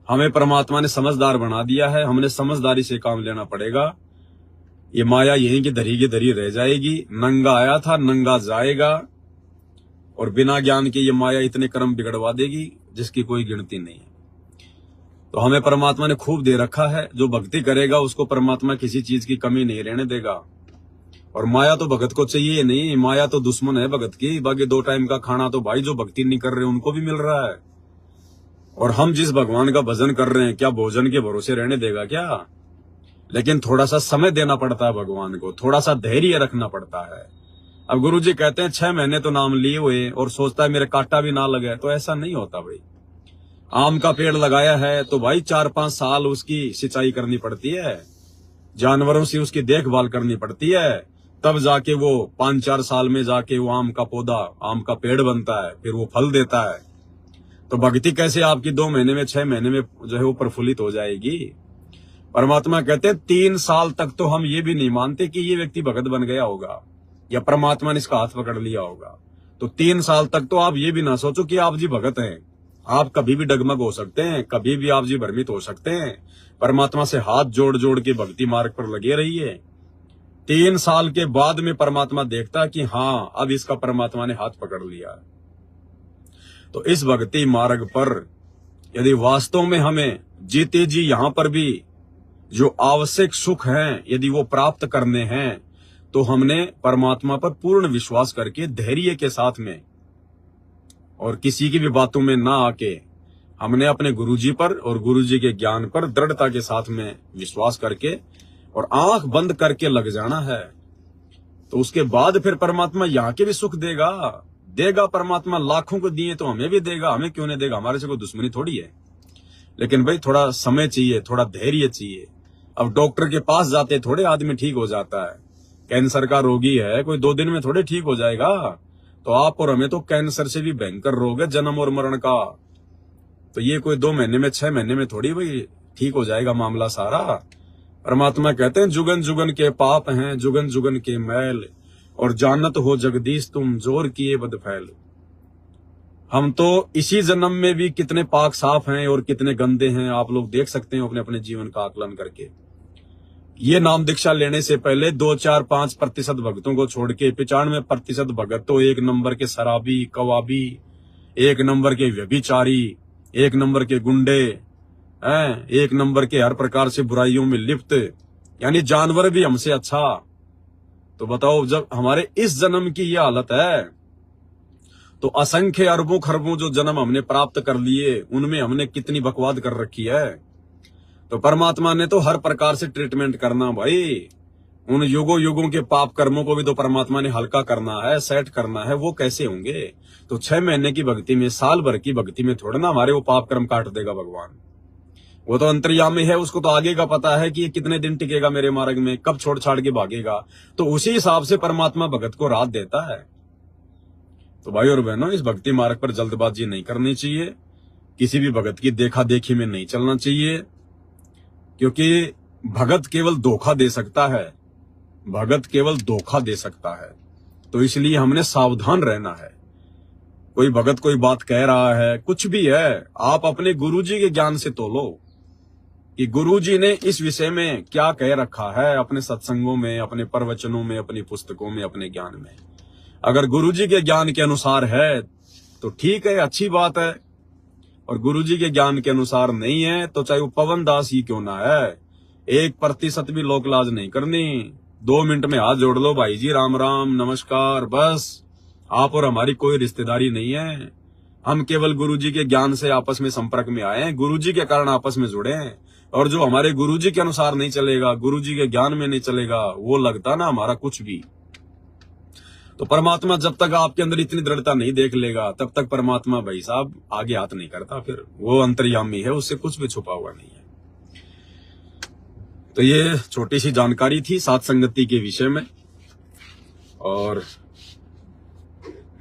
हमें परमात्मा ने समझदार बना दिया है, हमने समझदारी से काम लेना पड़ेगा। ये माया यहीं की धरी रह जाएगी। नंगा आया था, नंगा जाएगा, और बिना ज्ञान के ये माया इतने कर्म बिगड़वा देगी जिसकी कोई गिनती नहीं है। तो हमें परमात्मा ने खूब दे रखा है, जो भक्ति करेगा उसको परमात्मा किसी चीज की कमी नहीं रहने देगा। और माया तो भगत को चाहिए नहीं, माया तो दुश्मन है भगत की। बाकी 2 टाइम का खाना तो भाई जो भक्ति नहीं कर रहे उनको भी मिल रहा है। और हम जिस भगवान का भजन कर रहे हैं, क्या भोजन के भरोसे रहने देगा क्या? लेकिन थोड़ा सा समय देना पड़ता है भगवान को, थोड़ा सा धैर्य रखना पड़ता है। अब गुरुजी कहते हैं 6 महीने तो नाम लिए हुए और सोचता है मेरे कांटा भी ना लगे, तो ऐसा नहीं होता भाई। आम का पेड़ लगाया है तो भाई 4-5 साल उसकी सिंचाई करनी पड़ती है, जानवरों से उसकी देखभाल करनी पड़ती है, तब जाके वो 5-4 साल में जाके वो आम का पौधा, आम का पेड़ बनता है, फिर वो फल देता है। तो भक्ति कैसे आपकी 2 महीने में, 6 महीने में जो है वो प्रफुल्लित हो जाएगी? परमात्मा कहते हैं 3 साल तक तो हम ये भी नहीं मानते कि ये व्यक्ति भगत बन गया होगा या परमात्मा ने इसका हाथ पकड़ लिया होगा। तो 3 साल तक तो आप ये भी ना सोचो कि आप जी भगत हैं। आप कभी भी डगमग हो सकते हैं, कभी भी आप जी भ्रमित हो सकते हैं। परमात्मा से हाथ जोड़ जोड़ के भक्ति मार्ग पर लगे रहिए। 3 साल के बाद में परमात्मा देखता कि हाँ, अब इसका परमात्मा ने हाथ पकड़ लिया। तो इस भक्ति मार्ग पर यदि वास्तव में हमें जीते जी यहां पर भी जो आवश्यक सुख हैं यदि वो प्राप्त करने हैं, तो हमने परमात्मा पर पूर्ण विश्वास करके धैर्य के साथ में और किसी की भी बातों में ना आके हमने अपने गुरुजी पर और गुरुजी के ज्ञान पर दृढ़ता के साथ में विश्वास करके और आंख बंद करके लग जाना है। तो उसके बाद फिर परमात्मा यहाँ के भी सुख देगा। परमात्मा लाखों को दिए तो हमें भी देगा, हमें क्यों नहीं देगा? हमारे से कोई दुश्मनी थोड़ी है। लेकिन भाई थोड़ा समय चाहिए, थोड़ा धैर्य चाहिए। अब डॉक्टर के पास जाते थोड़े आदमी ठीक हो जाता है। कैंसर का रोगी है, कोई 2 दिन में थोड़े ठीक हो जाएगा। तो आप और हमें तो कैंसर से भी भयंकर रोग है, जन्म और मरण का। तो ये कोई 2 महीने में, 6 महीने में थोड़ी भाई ठीक हो जाएगा मामला सारा। परमात्मा कहते हैं जुगन जुगन के पाप हैं, जुगन जुगन के मैल, और जानत हो जगदीश तुम जोर किए बद फैल। हम तो इसी जन्म में भी कितने पाक साफ हैं और कितने गंदे हैं, आप लोग देख सकते हैं अपने अपने जीवन का आकलन करके। ये नाम दीक्षा लेने से पहले 2-4-5% भक्तों को छोड़ के 95% भगत तो 1 नंबर के शराबी, कवाबी, 1 नंबर के व्यभिचारी, 1 नंबर के गुंडे, 1 नंबर के हर प्रकार से बुराइयों में लिप्त, यानी जानवर भी हमसे अच्छा। तो बताओ, जब हमारे इस जन्म की ये हालत है, तो असंख्य अरबों खरबों जो जन्म हमने प्राप्त कर लिए, उनमें हमने कितनी बकवाद कर रखी है। तो परमात्मा ने तो हर प्रकार से ट्रीटमेंट करना भाई। उन युगों युगों के पाप कर्मों को भी तो परमात्मा ने हल्का करना है, सेट करना है। वो कैसे होंगे? तो 6 महीने की भक्ति में, साल भर की भक्ति में थोड़ा ना हमारे वो पाप कर्म काट देगा भगवान। वो तो अंतर्यामी है, उसको तो आगे का पता है कि ये कितने दिन टिकेगा मेरे मार्ग में, कब छोड़ छाड़ के भागेगा। तो उसी हिसाब से परमात्मा भगत को राहत देता है। तो भाई और बहनों, इस भक्ति मार्ग पर जल्दबाजी नहीं करनी चाहिए, किसी भी भगत की देखा देखी में नहीं चलना चाहिए, क्योंकि भगत केवल धोखा दे सकता है, भगत केवल धोखा दे सकता है। तो इसलिए हमने सावधान रहना है। कोई भगत कोई बात कह रहा है, कुछ भी है, आप अपने गुरुजी के ज्ञान से तोलो कि गुरुजी ने इस विषय में क्या कह रखा है अपने सत्संगों में, अपने प्रवचनों में, अपनी पुस्तकों में, अपने ज्ञान में। अगर गुरुजी के ज्ञान के अनुसार है तो ठीक है, अच्छी बात है, और गुरुजी के ज्ञान के अनुसार नहीं है तो चाहे वो पवन दास ही क्यों ना है, 1% भी लोक लाज नहीं करनी। 2 मिनट में हाथ जोड़ लो, भाई जी राम राम नमस्कार, बस। आप और हमारी कोई रिश्तेदारी नहीं है, हम केवल गुरुजी के ज्ञान से आपस में संपर्क में आए हैं, गुरुजी के कारण आपस में जुड़े हैं। और जो हमारे गुरुजी के अनुसार नहीं चलेगा, गुरुजी के ज्ञान में नहीं चलेगा, वो लगता ना हमारा कुछ भी। तो परमात्मा जब तक आपके अंदर इतनी दृढ़ता नहीं देख लेगा, तब तक परमात्मा भाई साहब आगे हाथ नहीं करता। फिर वो अंतर्यामी है, उससे कुछ भी छुपा हुआ नहीं है। तो ये छोटी सी जानकारी थी सात संगति के विषय में, और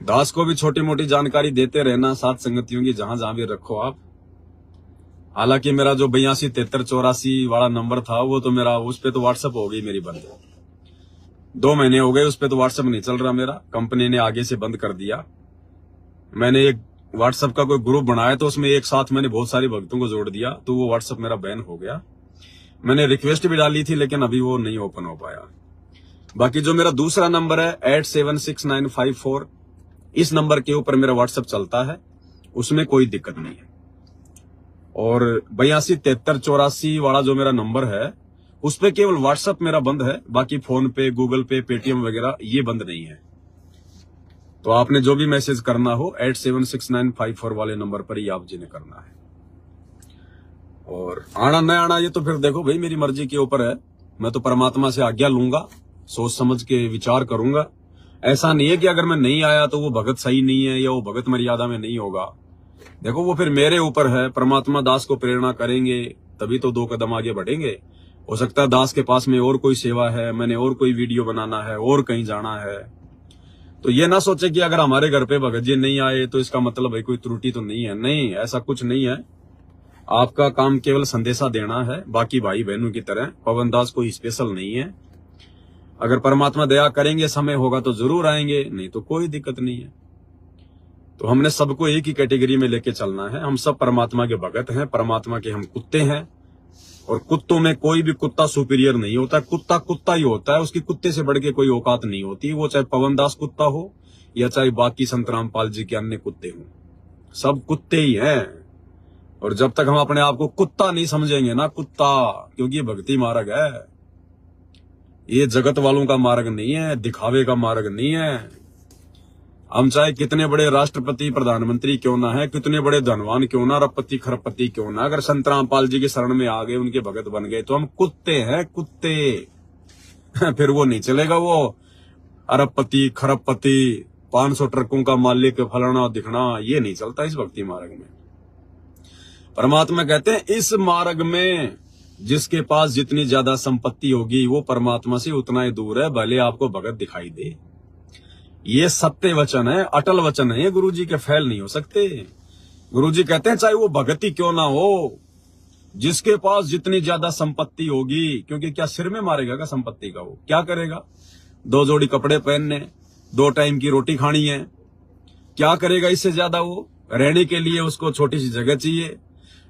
दास को भी छोटी मोटी जानकारी देते रहना सात संगतियों की, जहां जहां भी रखो आप। हालांकि मेरा जो 82 73 84 वाला नंबर था, वो तो मेरा उस पे तो व्हाट्सएप हो गई मेरी बंद। 2 महीने हो गए उस पे तो व्हाट्सएप नहीं चल रहा मेरा, कंपनी ने आगे से बंद कर दिया। मैंने एक व्हाट्सएप का कोई ग्रुप बनाया, तो उसमें एक साथ मैंने बहुत सारे भक्तों को जोड़ दिया, तो वो व्हाट्सएप मेरा बैन हो गया। मैंने रिक्वेस्ट भी डाली थी, लेकिन अभी वो नहीं ओपन हो पाया। बाकी जो मेरा दूसरा नंबर है 876954, इस नंबर के ऊपर मेरा व्हाट्सएप चलता है, उसमें कोई दिक्कत नहीं है। और 82 73 84 वाला जो मेरा नंबर है, उस पे केवल व्हाट्सएप मेरा बंद है, बाकी फोन पे, गूगल पे, पेटीएम वगैरह ये बंद नहीं है। तो आपने जो भी मैसेज करना हो 876954 वाले नंबर पर ही आप जिन्हें करना है। और आना न आना ये तो फिर देखो भाई, मेरी मर्जी के ऊपर है। मैं तो परमात्मा से आज्ञा लूंगा, सोच समझ के विचार करूंगा। ऐसा नहीं है कि अगर मैं नहीं आया तो वो भगत सही नहीं है या वो भगत मर्यादा में नहीं होगा। देखो वो फिर मेरे ऊपर है। परमात्मा दास को प्रेरणा करेंगे तभी तो 2 कदम आगे बढ़ेंगे। हो सकता है दास के पास में और कोई सेवा है, मैंने और कोई वीडियो बनाना है, और कहीं जाना है। तो ये ना सोचे कि अगर हमारे घर पे भगत जी नहीं आए तो इसका मतलब भाई कोई त्रुटि तो नहीं है। नहीं, ऐसा कुछ नहीं है। आपका काम केवल संदेशा देना है, बाकी भाई बहनों की तरह पवन दास कोई स्पेशल नहीं है। अगर परमात्मा दया करेंगे, समय होगा तो जरूर आएंगे, नहीं तो कोई दिक्कत नहीं है। तो हमने सबको एक ही कैटेगरी में लेके चलना है। हम सब परमात्मा के भगत हैं, परमात्मा के हम कुत्ते हैं। और कुत्तों में कोई भी कुत्ता सुपीरियर नहीं होता, कुत्ता कुत्ता ही होता है, उसकी कुत्ते से बढ़ के कोई औकात नहीं होती। वो चाहे पवन दास कुत्ता हो या चाहे बाकी संत रामपाल जी के अन्य कुत्ते हों, सब कुत्ते ही हैं। और जब तक हम अपने आप को कुत्ता नहीं समझेंगे ना, कुत्ता, क्योंकि ये भक्ति मार्ग है, ये जगत वालों का मार्ग नहीं है, दिखावे का मार्ग नहीं है। हम चाहे कितने बड़े राष्ट्रपति प्रधानमंत्री क्यों ना है, कितने बड़े धनवान क्यों ना, अरबपति खरबपति क्यों ना, अगर संत रामपाल जी के शरण में आ गए, उनके भगत बन गए, तो हम कुत्ते हैं, कुत्ते। फिर वो नहीं चलेगा, वो अरबपति खरबपति 500 ट्रकों का मालिक फलाना दिखना, ये नहीं चलता इस भक्ति मार्ग में। परमात्मा कहते हैं इस मार्ग में जिसके पास जितनी ज्यादा संपत्ति होगी वो परमात्मा से उतना ही दूर है, भले आपको भगत दिखाई दे। ये सत्य वचन है, अटल वचन है, ये गुरुजी के फैल नहीं हो सकते। गुरुजी कहते हैं चाहे वो भगत ही क्यों ना हो, जिसके पास जितनी ज्यादा संपत्ति होगी, क्योंकि क्या सिर में मारेगा क्या संपत्ति का, वो क्या करेगा? 2 जोड़ी कपड़े पहनने, 2 टाइम की रोटी खानी है, क्या करेगा इससे ज्यादा? वो रहने के लिए उसको छोटी सी जगह चाहिए।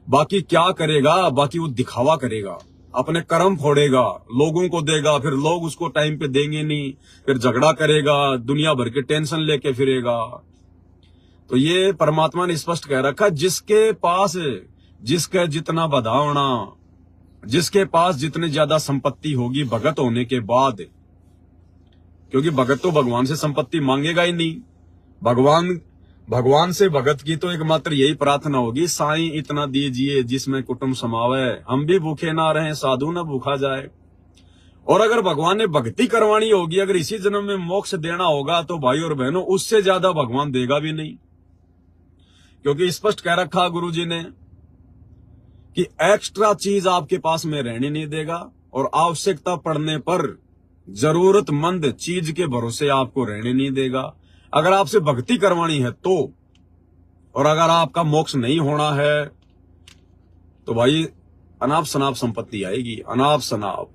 बाकी क्या करेगा? बाकी वो दिखावा करेगा, अपने कर्म फोड़ेगा, लोगों को देगा, फिर लोग उसको टाइम पे देंगे नहीं, फिर झगड़ा करेगा, दुनिया भर के टेंशन लेके फिरेगा। तो ये परमात्मा ने स्पष्ट कह रखा, जिसके पास जिसका जितना बधावना, जिसके पास जितनी ज्यादा संपत्ति होगी भगत होने के बाद, क्योंकि भगत तो भगवान से संपत्ति मांगेगा ही नहीं। भगवान से भगत की तो एकमात्र यही प्रार्थना होगी, साईं इतना दीजिए जिसमें कुटुंब समावे, हम भी भूखे ना रहें, साधु ना भूखा जाए। और अगर भगवान ने भक्ति करवानी होगी, अगर इसी जन्म में मोक्ष देना होगा, तो भाई और बहनों उससे ज्यादा भगवान देगा भी नहीं। क्योंकि स्पष्ट कह रखा गुरुजी ने कि एक्स्ट्रा चीज आपके पास में रहने नहीं देगा, और आवश्यकता पड़ने पर जरूरतमंद चीज के भरोसे आपको रहने नहीं देगा। अगर आपसे भक्ति करवानी है तो, और अगर आपका मोक्ष नहीं होना है तो भाई अनाप शनाप संपत्ति आएगी, अनाप शनाप।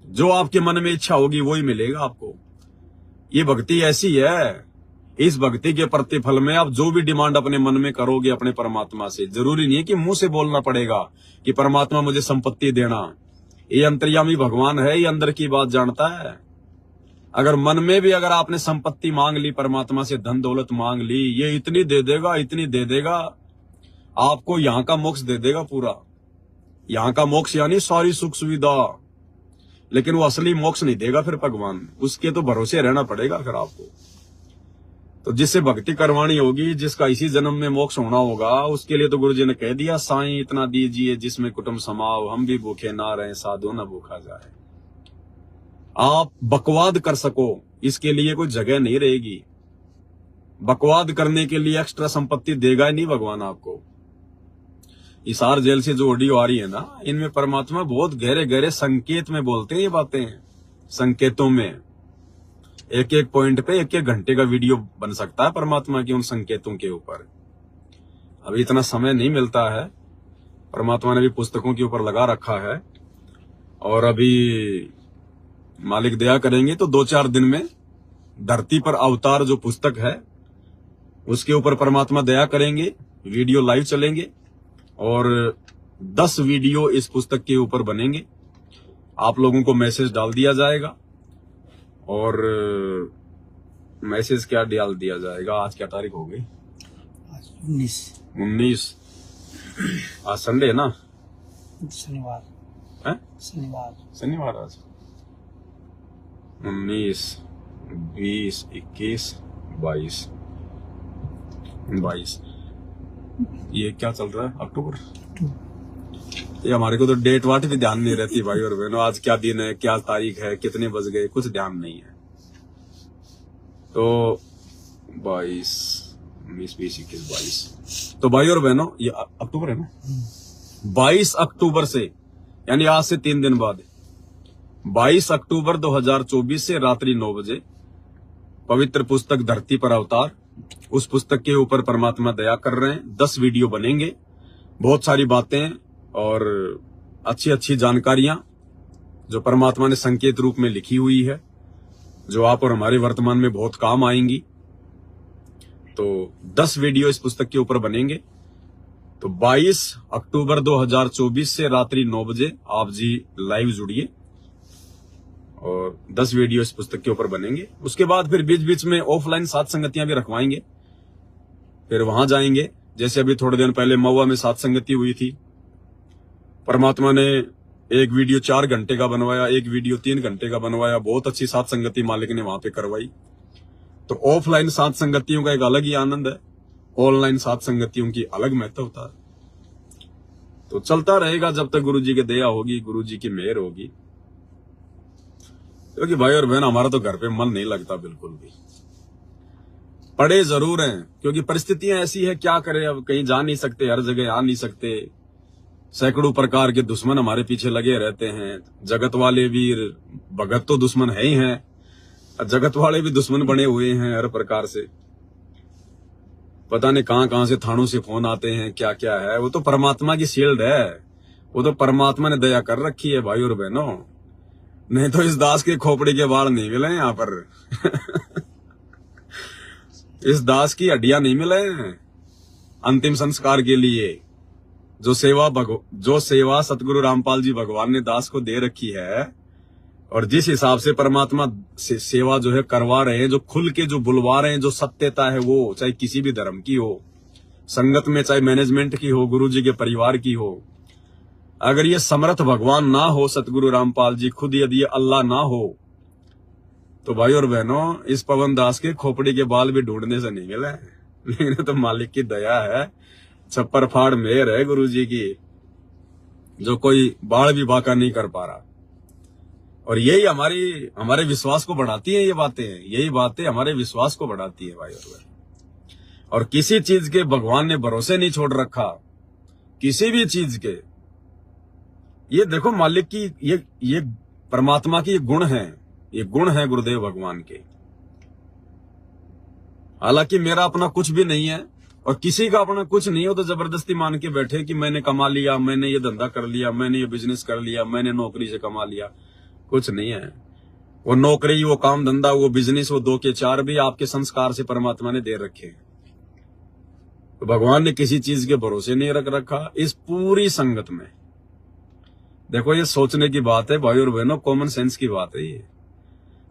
जो आपके मन में इच्छा होगी वही मिलेगा आपको। ये भक्ति ऐसी है, इस भक्ति के प्रतिफल में आप जो भी डिमांड अपने मन में करोगे अपने परमात्मा से, जरूरी नहीं है कि मुंह से बोलना पड़ेगा कि परमात्मा मुझे संपत्ति देना। ये अंतर्यामी भगवान है, ये अंदर की बात जानता है। अगर मन में भी अगर आपने संपत्ति मांग ली परमात्मा से, धन दौलत मांग ली, ये इतनी दे देगा, इतनी दे देगा, आपको यहाँ का मोक्ष दे देगा पूरा। यहाँ का मोक्ष यानी सारी सुख सुविधा, लेकिन वो असली मोक्ष नहीं देगा फिर भगवान, उसके तो भरोसे रहना पड़ेगा फिर आपको। तो जिससे भक्ति करवानी होगी, जिसका इसी जन्म में मोक्ष होना होगा, उसके लिए तो गुरु जी ने कह दिया, साईं इतना दीजिए जिसमें कुटुंब समाओ, हम भी भूखे ना रहे, साधु ना भूखा जाए। आप बकवाद कर सको, इसके लिए कोई जगह नहीं रहेगी। बकवाद करने के लिए एक्स्ट्रा संपत्ति देगा ही नहीं भगवान आपको। हिसार जेल से जो ऑडियो आ रही है ना, इनमें परमात्मा बहुत गहरे गहरे संकेत में बोलते हैं ये बातें, संकेतों में। एक एक पॉइंट पे एक एक घंटे का वीडियो बन सकता है परमात्मा के उन संकेतों के ऊपर। अभी इतना समय नहीं मिलता है, परमात्मा ने भी पुस्तकों के ऊपर लगा रखा है, और अभी मालिक दया करेंगे तो 2-4 दिन में धरती पर अवतार जो पुस्तक है उसके ऊपर परमात्मा दया करेंगे, वीडियो लाइव चलेंगे, और 10 वीडियो इस पुस्तक के ऊपर बनेंगे। आप लोगों को मैसेज डाल दिया जाएगा, और मैसेज क्या डाल दिया जाएगा, आज क्या तारीख हो गई? 19। आज संडे है ना? शनिवार है? शनिवार आज 19, 20, 21, 22। ये क्या चल रहा है? अक्टूबर। ये हमारे को तो डेट वाट भी ध्यान नहीं रहती भाई और बहनों, आज क्या दिन है, क्या तारीख है, कितने बज गए, कुछ ध्यान नहीं है। तो 22, 19, 20, 21, 22। तो भाई और बहनों, ये अक्टूबर है ना? 22 अक्टूबर से, यानी आज से 3 दिन बाद, 22 अक्टूबर 2024 से रात्रि 9 बजे पवित्र पुस्तक धरती पर अवतार, उस पुस्तक के ऊपर परमात्मा दया कर रहे हैं। 10 वीडियो बनेंगे, बहुत सारी बातें और अच्छी अच्छी जानकारियां जो परमात्मा ने संकेत रूप में लिखी हुई है, जो आप और हमारे वर्तमान में बहुत काम आएंगी। तो 10 वीडियो इस पुस्तक के ऊपर बनेंगे। तो 22 अक्टूबर 2024 से रात्रि 9 बजे आप जी लाइव जुड़िए, और 10 वीडियो इस पुस्तक के ऊपर बनेंगे। उसके बाद फिर बीच बीच में ऑफलाइन सात संगतियां भी रखवाएंगे, फिर वहां जाएंगे। जैसे अभी थोड़े दिन पहले महुआ में सात संगति हुई थी, परमात्मा ने एक वीडियो 4 घंटे का बनवाया, एक वीडियो 3 घंटे का बनवाया। बहुत अच्छी सात संगति मालिक ने वहां पे करवाई। तो ऑफलाइन सात संगतियों का एक अलग ही आनंद है, ऑनलाइन सात संगतियों की अलग महत्वता है। तो चलता रहेगा जब तक गुरु जी की दया होगी, गुरु जी की मेहर होगी। क्योंकि भाई और बहन, हमारा तो घर पे मन नहीं लगता बिल्कुल भी। पढ़े जरूर हैं, क्योंकि परिस्थितियां ऐसी है, क्या करें अब, कहीं जा नहीं सकते, हर जगह आ नहीं सकते। सैकड़ों प्रकार के दुश्मन हमारे पीछे लगे रहते हैं। जगत वाले भी, भगत तो दुश्मन है ही हैं, जगत वाले भी दुश्मन बने हुए हैं हर प्रकार से। पता नहीं कहां कहां से थानों से फोन आते हैं, क्या क्या है। वो तो परमात्मा की शील्ड है, वो तो परमात्मा ने दया कर रखी है भाई और बहनों। नहीं तो इस दास के खोपड़ी के बाल नहीं मिले यहाँ पर इस दास की हड्डियां नहीं मिले अंतिम संस्कार के लिए। जो सेवा सतगुरु रामपाल जी भगवान ने दास को दे रखी है, और जिस हिसाब से परमात्मा सेवा जो है करवा रहे हैं, जो खुल के जो बुलवा रहे हैं, जो सत्यता है वो, चाहे किसी भी धर्म की हो, संगत में चाहे मैनेजमेंट की हो, गुरु जी के परिवार की हो, अगर ये समर्थ भगवान ना हो, सतगुरु रामपाल जी खुद, यदि ये अल्लाह ना हो, तो भाई और बहनों, इस पवन दास के खोपड़ी के बाल भी ढूंढने से नहीं मिले। लेकिन तो मालिक की दया है, छप्पर फाड़ मेहर है गुरु जी की, जो कोई बाढ़ भी बाका नहीं कर पा रहा। और यही हमारे विश्वास को बढ़ाती है, ये बातें, यही बातें हमारे विश्वास को बढ़ाती है भाई और बहन। और किसी चीज के भगवान ने भरोसे नहीं छोड़ रखा, किसी भी चीज के। ये देखो मालिक की, ये परमात्मा की ये गुण है, ये गुण है गुरुदेव भगवान के। हालांकि मेरा अपना कुछ भी नहीं है, और किसी का अपना कुछ नहीं हो तो जबरदस्ती मान के बैठे कि मैंने कमा लिया, मैंने ये धंधा कर लिया, मैंने ये बिजनेस कर लिया, मैंने नौकरी से कमा लिया। कुछ नहीं है। वो नौकरी, वो काम धंधा, वो बिजनेस, वो 2 के 4 भी आपके संस्कार से परमात्मा ने दे रखे हैं। तो भगवान ने किसी चीज के भरोसे नहीं रख रखा इस पूरी संगत में। देखो ये सोचने की बात है भाई और बहनों, कॉमन सेंस की बात है ये।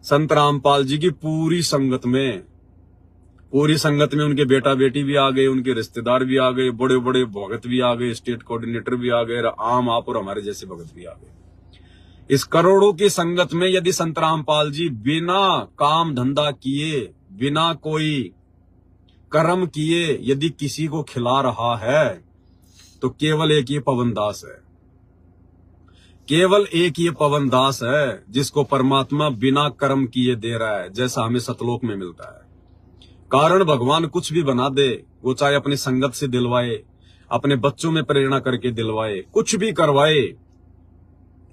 संत रामपाल जी की पूरी संगत में उनके बेटा बेटी भी आ गए, उनके रिश्तेदार भी आ गए, बड़े बड़े भगत भी आ गए, स्टेट कोऑर्डिनेटर भी आ गए, आम आप और हमारे जैसे भगत भी आ गए। इस करोड़ों की संगत में यदि संत रामपाल जी बिना काम धंधा किए, बिना कोई कर्म किए यदि किसी को खिला रहा है तो केवल एक ये पवन दास है, केवल एक ये पवन दास है जिसको परमात्मा बिना कर्म किए दे रहा है, जैसा हमें सतलोक में मिलता है। कारण भगवान कुछ भी बना दे, वो चाहे अपनी संगत से दिलवाए, अपने बच्चों में प्रेरणा करके दिलवाए, कुछ भी करवाए,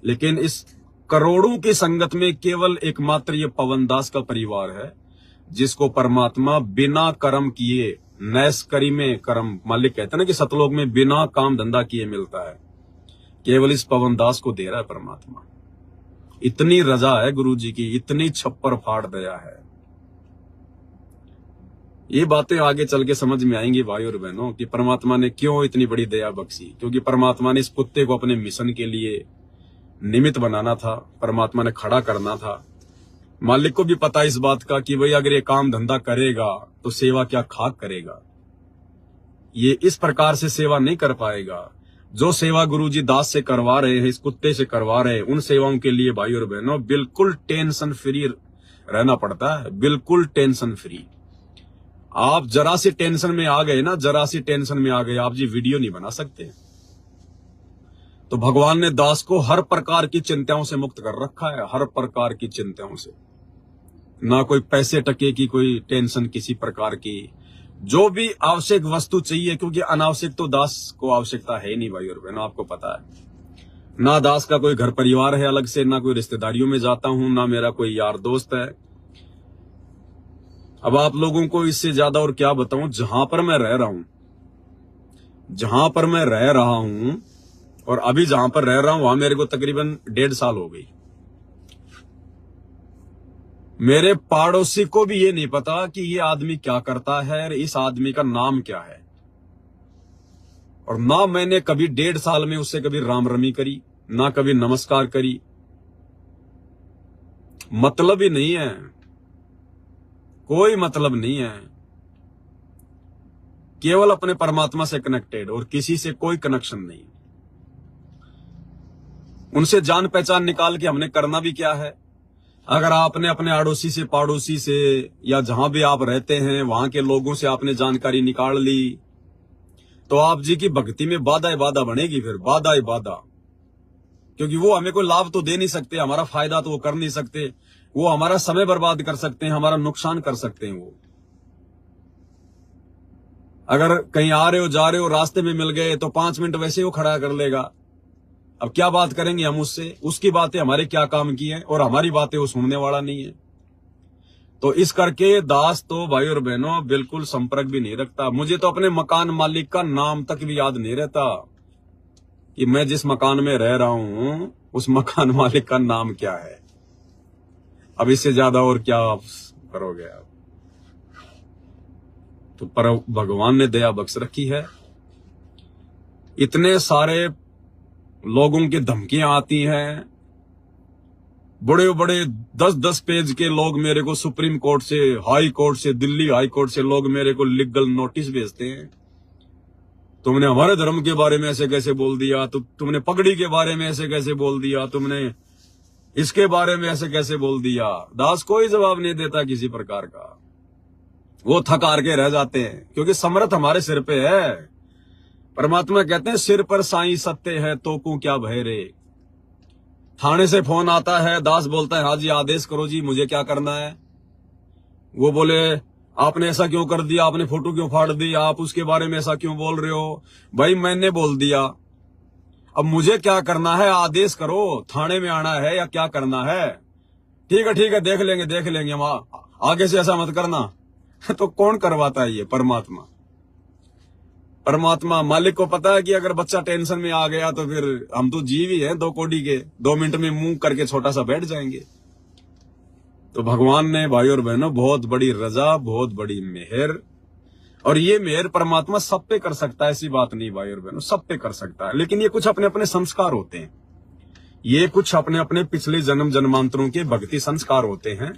लेकिन इस करोड़ों की संगत में केवल एकमात्र ये पवन दास का परिवार है जिसको परमात्मा बिना कर्म किए, नैष्करी में कर्म, मालिक कहते हैं ना कि सतलोक में बिना काम धंधा किए मिलता है, केवल इस पवन दास को दे रहा है परमात्मा। इतनी रजा है गुरु जी की, इतनी छप्पर फाड़ दया है। ये बातें आगे चल के समझ में आएंगी भाई और बहनों कि परमात्मा ने क्यों इतनी बड़ी दया बख्शी। क्योंकि परमात्मा ने इस कुत्ते को अपने मिशन के लिए निमित्त बनाना था, परमात्मा ने खड़ा करना था। मालिक को भी पता इस बात का कि भाई अगर ये काम धंधा करेगा तो सेवा क्या खाक करेगा, ये इस प्रकार से सेवा नहीं कर पाएगा। जो सेवा गुरुजी दास से करवा रहे हैं, इस कुत्ते से करवा रहे हैं, उन सेवाओं के लिए भाई और बहनों बिल्कुल टेंशन फ्री रहना पड़ता है, बिल्कुल टेंशन फ्री। आप जरा सी टेंशन में आ गए ना, जरा सी टेंशन में आ गए, आप जी वीडियो नहीं बना सकते। तो भगवान ने दास को हर प्रकार की चिंताओं से मुक्त कर रखा है, हर प्रकार की चिंताओं से। ना कोई पैसे टके की कोई टेंशन किसी प्रकार की, जो भी आवश्यक वस्तु चाहिए, क्योंकि अनावश्यक तो दास को आवश्यकता है नहीं भाई और बहनों, आपको पता है। ना दास का कोई घर परिवार है अलग से, ना कोई रिश्तेदारियों में जाता हूं, ना मेरा कोई यार दोस्त है। अब आप लोगों को इससे ज्यादा और क्या बताऊं, जहां पर मैं रह रहा हूं, जहां पर मैं रह रहा हूं और अभी जहां पर रह रहा हूं वहां मेरे को तकरीबन 1.5 साल हो गई। मेरे पड़ोसी को भी ये नहीं पता कि ये आदमी क्या करता है और इस आदमी का नाम क्या है। और ना मैंने कभी 1.5 साल में उससे कभी राम रमी करी, ना कभी नमस्कार करी। मतलब ही नहीं है, कोई मतलब नहीं है। केवल अपने परमात्मा से कनेक्टेड और किसी से कोई कनेक्शन नहीं। उनसे जान पहचान निकाल के हमने करना भी क्या है। अगर आपने अपने अड़ोसी से, पड़ोसी से, या जहां भी आप रहते हैं वहां के लोगों से आपने जानकारी निकाल ली तो आप जी की भक्ति में बाधा ही बाधा बनेगी, फिर बाधा ही बाधा। क्योंकि वो हमें कोई लाभ तो दे नहीं सकते, हमारा फायदा तो वो कर नहीं सकते, वो हमारा समय बर्बाद कर सकते हैं, हमारा नुकसान कर सकते हैं। वो अगर कहीं आ रहे हो, जा रहे हो, रास्ते में मिल गए तो 5 मिनट वैसे वो खड़ा कर लेगा। अब क्या बात करेंगे हम उससे, उसकी बातें हमारे क्या काम की हैं और हमारी बातें वो सुनने वाला नहीं है। तो इस करके दास तो भाई और बहनों बिल्कुल संपर्क भी नहीं रखता। मुझे तो अपने मकान मालिक का नाम तक भी याद नहीं रहता कि मैं जिस मकान में रह रहा हूं उस मकान मालिक का नाम क्या है। अब इससे ज्यादा और क्या आप करोगे आप। तो पर भगवान ने दया बख्श रखी है। इतने सारे लोगों की धमकियां आती हैं, बड़े बड़े 10-10 पेज के लोग मेरे को सुप्रीम कोर्ट से, हाई कोर्ट से, दिल्ली हाई कोर्ट से लोग मेरे को लीगल नोटिस भेजते हैं। तुमने हमारे धर्म के बारे में ऐसे कैसे बोल दिया, तुमने पगड़ी के बारे में ऐसे कैसे बोल दिया, तुमने इसके बारे में ऐसे कैसे बोल दिया। दास कोई जवाब नहीं देता किसी प्रकार का, वो थक हार के रह जाते हैं क्योंकि समर्थ हमारे सिर पे है। परमात्मा कहते हैं सिर पर साईं सत्य है तो को क्या भय रे। थाने से फोन आता है, दास बोलता है हाँ जी आदेश करो जी, मुझे क्या करना है। वो बोले आपने ऐसा क्यों कर दिया, आपने फोटो क्यों फाड़ दी, आप उसके बारे में ऐसा क्यों बोल रहे हो। भाई मैंने बोल दिया, अब मुझे क्या करना है, आदेश करो, थाने में आना है या क्या करना है। ठीक है देख लेंगे हम, आगे से ऐसा मत करना। तो कौन करवाता है ये, परमात्मा। परमात्मा मालिक को पता है कि अगर बच्चा टेंशन में आ गया तो फिर हम तो जीव ही हैं 2 कौड़ी के, 2 मिनट में मुंह करके छोटा सा बैठ जाएंगे। तो भगवान ने भाई और बहनों बहुत बड़ी रजा, बहुत बड़ी मेहर, और ये मेहर परमात्मा सब पे कर सकता है, ऐसी बात नहीं भाई और बहनों, सब पे कर सकता है। लेकिन ये कुछ अपने अपने संस्कार होते हैं, ये कुछ अपने अपने पिछले जन्म जन्मांतरों के भक्ति संस्कार होते हैं।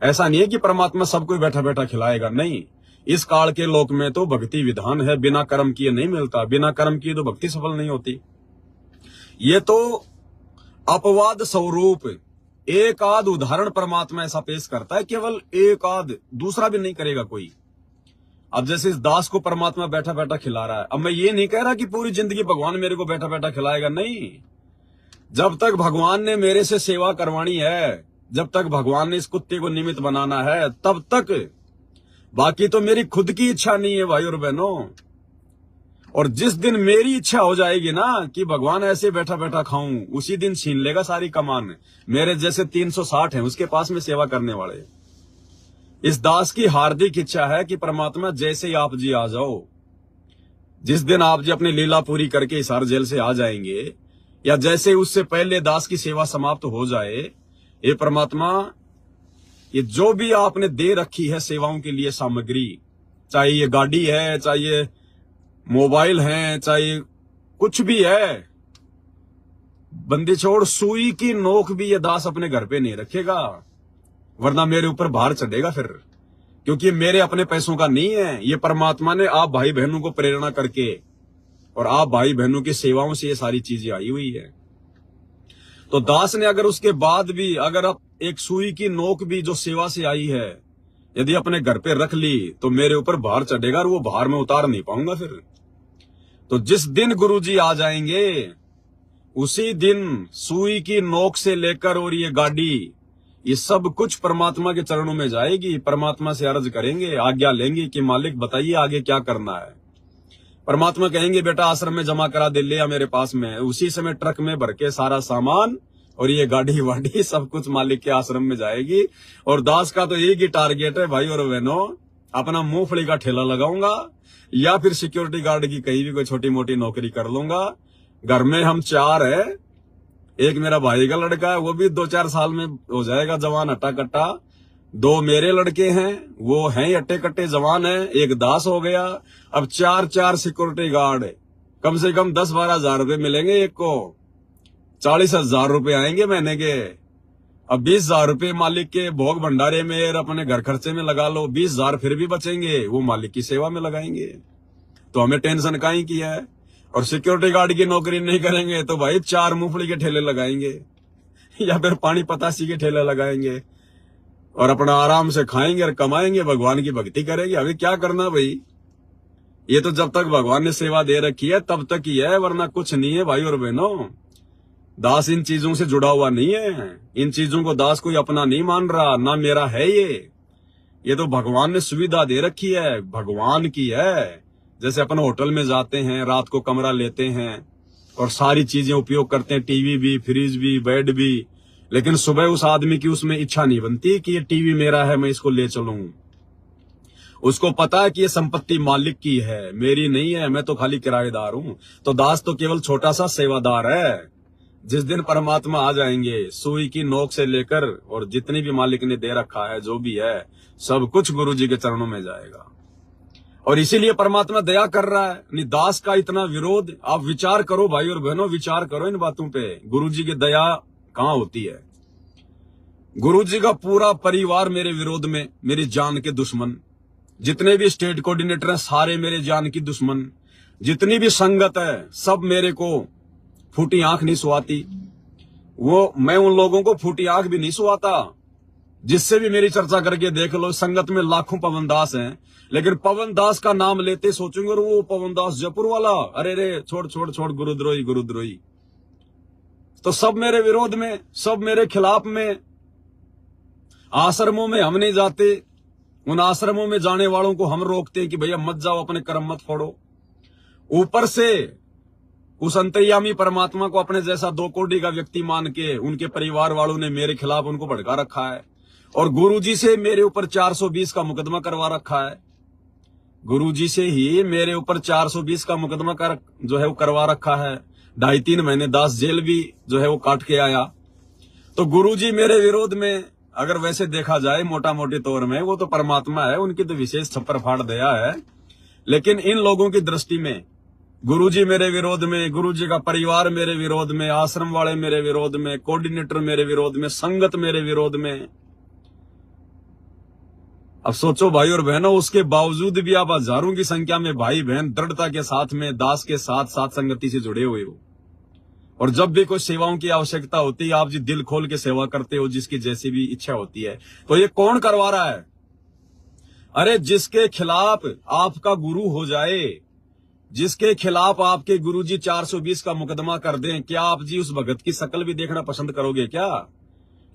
ऐसा नहीं है कि परमात्मा सबको बैठा बैठा खिलाएगा, नहीं। इस काल के लोक में तो भक्ति विधान है, बिना कर्म किए नहीं मिलता, बिना कर्म किए तो भक्ति सफल नहीं होती। ये तो अपवाद स्वरूप एक आध उदाहरण परमात्मा ऐसा पेश करता है, केवल एक आध, दूसरा भी नहीं करेगा कोई। अब जैसे इस दास को परमात्मा बैठा बैठा खिला रहा है, अब मैं ये नहीं कह रहा कि पूरी जिंदगी भगवान मेरे को बैठा बैठा खिलाएगा, नहीं। जब तक भगवान ने मेरे से सेवा करवानी है, जब तक भगवान ने इस कुत्ते को निमित्त बनाना है, तब तक। बाकी तो मेरी खुद की इच्छा नहीं है भाई और बहनों। और जिस दिन मेरी इच्छा हो जाएगी ना कि भगवान ऐसे बैठा बैठा खाऊं, उसी दिन छीन लेगा सारी कमान। मेरे जैसे 360 हैं उसके पास में सेवा करने वाले। इस दास की हार्दिक इच्छा है कि परमात्मा जैसे ही आप जी आ जाओ, जिस दिन आप जी अपनी लीला पूरी करके हिसार जेल से आ जाएंगे, या जैसे उससे पहले दास की सेवा समाप्त हो जाए, ये परमात्मा, ये जो भी आपने दे रखी है सेवाओं के लिए सामग्री, चाहे ये गाड़ी है, चाहे ये मोबाइल है, चाहे कुछ भी है, बंदी छोड़ सुई की नोक भी ये दास अपने घर पे नहीं रखेगा, वरना मेरे ऊपर भार चढ़ेगा फिर। क्योंकि मेरे अपने पैसों का नहीं है, ये परमात्मा ने आप भाई बहनों को प्रेरणा करके और आप भाई बहनों की सेवाओं से ये सारी चीजें आई हुई है। तो दास ने अगर उसके बाद भी, अगर आप एक सुई की नोक भी जो सेवा से आई है यदि अपने घर पे रख ली, तो मेरे ऊपर भार चढ़ेगा और वो भार में उतार नहीं पाऊंगा फिर। तो जिस दिन गुरुजी आ जाएंगे, उसी दिन सुई की नोक से लेकर और ये गाड़ी, ये सब कुछ परमात्मा के चरणों में जाएगी। परमात्मा से अर्ज करेंगे, आज्ञा लेंगे कि मालिक बताइए आगे क्या करना है। परमात्मा कहेंगे बेटा आश्रम में जमा करा दे, ले आ मेरे पास में। उसी समय ट्रक में भर के सारा सामान और ये गाड़ी वाड़ी सब कुछ मालिक के आश्रम में जाएगी। और दास का तो एक ही टारगेट है भाई और बहनों, अपना मूंगफली का ठेला लगाऊंगा या फिर सिक्योरिटी गार्ड की कहीं भी कोई छोटी मोटी नौकरी कर लूंगा। घर में हम 4 है, एक मेरा भाई का लड़का है, वो भी 2-4 साल में हो जाएगा जवान हट्टा कट्टा। 2 मेरे लड़के हैं, वो हैं अट्टे कट्टे जवान है। एक दास हो गया। अब 4 सिक्योरिटी गार्ड, कम से कम 10-12 हजार रुपए मिलेंगे एक को। 40,000 रुपए आएंगे महीने के। अब 20,000 रुपए मालिक के भोग भंडारे में और अपने घर खर्चे में लगा लो, 20,000 फिर भी बचेंगे, वो मालिक की सेवा में लगाएंगे। तो हमें टेंशन काहे की है। और सिक्योरिटी गार्ड की नौकरी नहीं करेंगे तो भाई 4 मूंगफली के ठेले लगाएंगे या फिर पानी पतासी के ठेले लगाएंगे और अपना आराम से खाएंगे और कमाएंगे, भगवान की भक्ति करेंगे। अभी क्या करना भाई, ये तो जब तक भगवान ने सेवा दे रखी है तब तक ही है, वरना कुछ नहीं है भाई और बहनों। दास इन चीजों से जुड़ा हुआ नहीं है, इन चीजों को दास कोई अपना नहीं मान रहा, ना मेरा है ये तो भगवान ने सुविधा दे रखी है, भगवान की है। जैसे अपन होटल में जाते हैं, रात को कमरा लेते हैं और सारी चीजें उपयोग करते हैं, टीवी भी, फ्रिज भी, बेड भी, लेकिन सुबह उस आदमी की उसमें इच्छा नहीं बनती कि ये टीवी मेरा है, मैं इसको ले चलूं। उसको पता है कि ये संपत्ति मालिक की है, मेरी नहीं है, मैं तो खाली किराएदार हूं। तो दास तो केवल छोटा सा सेवादार है। जिस दिन परमात्मा आ जाएंगे, सुई की नोक से लेकर और जितनी भी मालिक ने दे रखा है, जो भी है, सब कुछ गुरु जी के चरणों में जाएगा। और इसीलिए परमात्मा दया कर रहा है। नहीं दास का इतना विरोध, आप विचार करो भाई और बहनों, विचार करो इन बातों पे। गुरु जी की दया कहां होती है। गुरु जी का पूरा परिवार मेरे विरोध में, मेरी जान के दुश्मन। जितने भी स्टेट कोऑर्डिनेटर हैं सारे मेरे जान की दुश्मन। जितनी भी संगत है सब मेरे को फूटी आंख नहीं सुहाती। वो मैं उन लोगों को फूटी आंख भी नहीं सुहाता। जिससे भी मेरी चर्चा करके देख लो, संगत में लाखों पवन दास हैं, लेकिन पवन दास का नाम लेते सोचेंगे और वो पवन दास जयपुर वाला, अरे रे छोड़ छोड़ छोड़, गुरुद्रोही गुरुद्रोही। तो सब मेरे विरोध में, सब मेरे खिलाफ में। आश्रमों में हम नहीं जाते, उन आश्रमों में जाने वालों को हम रोकते हैं कि भैया मत जाओ, अपने कर्म मत फोड़ो। ऊपर से उस अंतर्यामी परमात्मा को अपने जैसा 2 कोड़ी का व्यक्ति मान के उनके परिवार वालों ने मेरे खिलाफ उनको भड़का रखा है। और गुरुजी से मेरे ऊपर 420 का मुकदमा करवा रखा है। गुरुजी से ही मेरे ऊपर 420 का मुकदमा जो है वो करवा रखा है। 2.5-3 महीने दास जेल भी जो है वो काट के आया। तो गुरुजी मेरे विरोध में, अगर वैसे देखा जाए मोटा मोटी तौर में, वो तो परमात्मा है, उनकी तो विशेष छप्पर फाड़ दया है। लेकिन इन लोगों की दृष्टि में गुरुजी मेरे विरोध में, गुरुजी का परिवार मेरे विरोध में, आश्रम वाले मेरे विरोध में, कोऑर्डिनेटर मेरे विरोध में, संगत मेरे विरोध में। अब सोचो भाई और बहनों, उसके बावजूद भी आप हजारों की संख्या में भाई बहन दृढ़ता के साथ में दास के साथ साथ संगति से जुड़े हुए हो। और जब भी कोई सेवाओं की आवश्यकता होती है, आप जी दिल खोल के सेवा करते हो, जिसकी जैसी भी इच्छा होती है। तो ये कौन करवा रहा है। अरे जिसके खिलाफ आपका गुरु हो जाए, जिसके खिलाफ आपके गुरुजी 420 का मुकदमा कर दें, क्या आप जी उस भगत की शक्ल भी देखना पसंद करोगे क्या?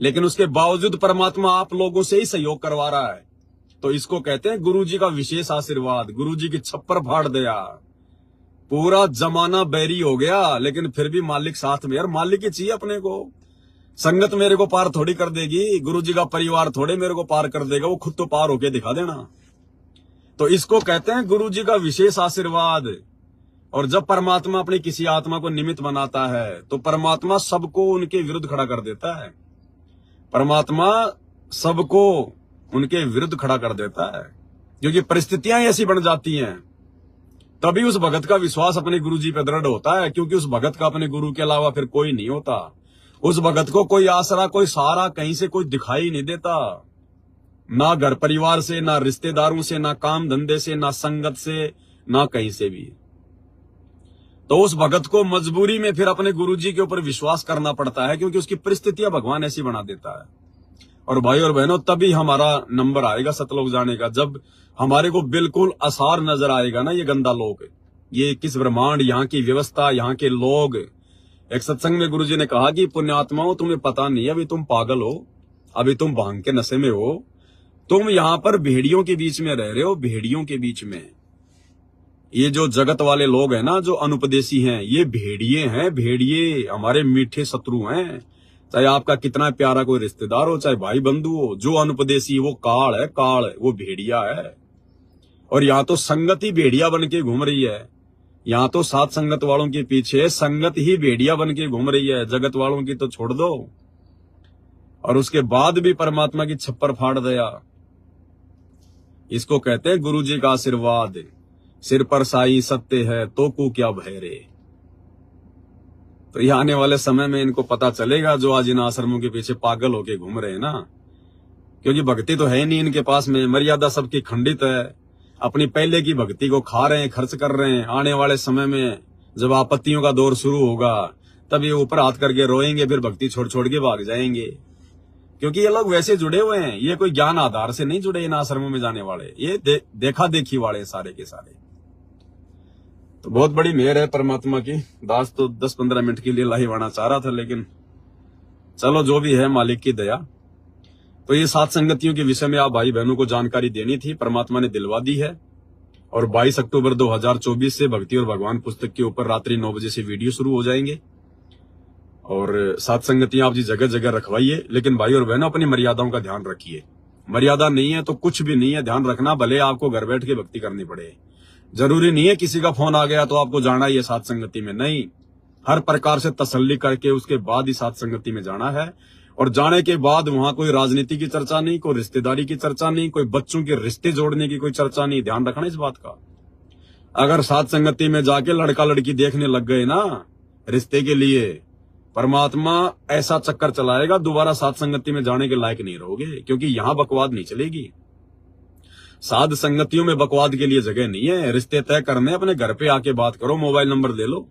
लेकिन उसके बावजूद परमात्मा आप लोगों से ही सहयोग करवा रहा है। तो इसको कहते हैं गुरुजी का विशेष आशीर्वाद, गुरुजी की छप्पर फाड़ दिया। पूरा जमाना बैरी हो गया, लेकिन फिर भी मालिक साथ में। यार मालिक ही चाहिए अपने को। संगत मेरे को पार थोड़ी कर देगी, गुरुजी का परिवार थोड़े मेरे को पार कर देगा, वो खुद तो पार होके दिखा देना। तो इसको कहते हैं गुरुजी का विशेष आशीर्वाद। और जब परमात्मा अपनी किसी आत्मा को निमित्त बनाता है तो परमात्मा सबको उनके विरुद्ध खड़ा कर देता है। परमात्मा सबको उनके विरुद्ध खड़ा कर देता है, क्योंकि परिस्थितियां ऐसी बन जाती हैं। तभी उस भगत का विश्वास अपने गुरुजी पे दृढ़ होता है, क्योंकि उस भगत का अपने गुरु के अलावा फिर कोई नहीं होता। उस भगत को कोई आसरा, कोई सहारा कहीं से कोई दिखाई नहीं देता, ना घर परिवार से, ना रिश्तेदारों से, ना काम धंधे से, ना संगत से, ना कहीं से भी। तो उस भगत को मजबूरी में फिर अपने गुरुजी के ऊपर विश्वास करना पड़ता है, क्योंकि उसकी परिस्थितियां भगवान ऐसी बना देता है। और भाई और बहनों, तभी हमारा नंबर आएगा सतलोक जाने का, जब हमारे को बिल्कुल आसार नजर आएगा ना ये गंदा लोग, ये किस ब्रह्मांड, यहाँ की व्यवस्था, यहाँ के लोग। एक सत्संग में गुरुजी ने कहा कि पुण्यात्माओं, तुम्हें पता नहीं, अभी तुम पागल हो, अभी तुम भांग के नशे में हो, तुम यहाँ पर भेड़ियों के बीच में रह रहे हो, भेड़ियों के बीच में। ये जो जगत वाले लोग हैं ना, जो अनुपदेशी हैं, ये भेड़िए हैं, भेड़िए हमारे मीठे शत्रु हैं। चाहे आपका कितना प्यारा कोई रिश्तेदार हो, चाहे भाई बंधु हो, जो अनुपदेशी वो काल है, काल, वो भेड़िया है। और यहाँ तो संगत ही भेड़िया बन के घूम रही है। यहाँ तो सात संगत वालों के पीछे संगत ही भेड़िया बन के घूम रही है, जगत वालों की तो छोड़ दो। और उसके बाद भी परमात्मा की छप्पर फाड़ दिया। इसको कहते हैं गुरुजी का आशीर्वाद। सिर पर साई सत्य है तो को क्या भय रे। तो ये आने वाले समय में इनको पता चलेगा, जो आज इन आश्रमों के पीछे पागल होके घूम रहे हैं ना, क्योंकि भक्ति तो है नहीं इनके पास में, मर्यादा सबकी खंडित है, अपनी पहले की भक्ति को खा रहे हैं, खर्च कर रहे हैं। आने वाले समय में जब आपत्तियों का दौर शुरू होगा, तब ये ऊपर हाथ करके रोएंगे, फिर भक्ति छोड़ छोड़ के भाग जाएंगे। क्योंकि ये लोग वैसे जुड़े हुए हैं, ये कोई ज्ञान आधार से नहीं जुड़े इन आश्रमों में जाने वाले, ये देखा देखी वाले सारे के सारे। तो बहुत बड़ी मेहर है परमात्मा की। दास तो 10-15 मिनट के लिए लाइव आना चाह रहा था, लेकिन चलो जो भी है मालिक की दया। तो ये सात संगतियों के विषय में आप भाई बहनों को जानकारी देनी थी, परमात्मा ने दिलवा दी है। और 22 अक्टूबर 2024 से भक्ति और भगवान पुस्तक के ऊपर रात्रि 9 बजे से वीडियो शुरू हो जाएंगे। और सात संगतियां आप जी जगह जगह रखवाइए, लेकिन भाई और बहनों अपनी मर्यादाओं का ध्यान रखिए। मर्यादा नहीं है तो कुछ भी नहीं है, ध्यान रखना। भले आपको घर बैठ के भक्ति करनी पड़े, जरूरी नहीं है किसी का फोन आ गया तो आपको जाना ही है सात संगति में। नहीं, हर प्रकार से तसल्ली करके उसके बाद ही सात संगति में जाना है। और जाने के बाद वहां कोई राजनीति की चर्चा नहीं, कोई रिश्तेदारी की चर्चा नहीं, कोई बच्चों के रिश्ते जोड़ने की कोई चर्चा नहीं। ध्यान रखना इस बात का। अगर सात संगति में जाके लड़का लड़की देखने लग गए ना रिश्ते के लिए, परमात्मा ऐसा चक्कर चलाएगा, दोबारा सात संगति में जाने के लायक नहीं रहोगे, क्योंकि यहां बकवाद नहीं चलेगी। साध संगतियों में बकवाद के लिए जगह नहीं है। रिश्ते तय करने अपने घर पे आके बात करो, मोबाइल नंबर ले लो,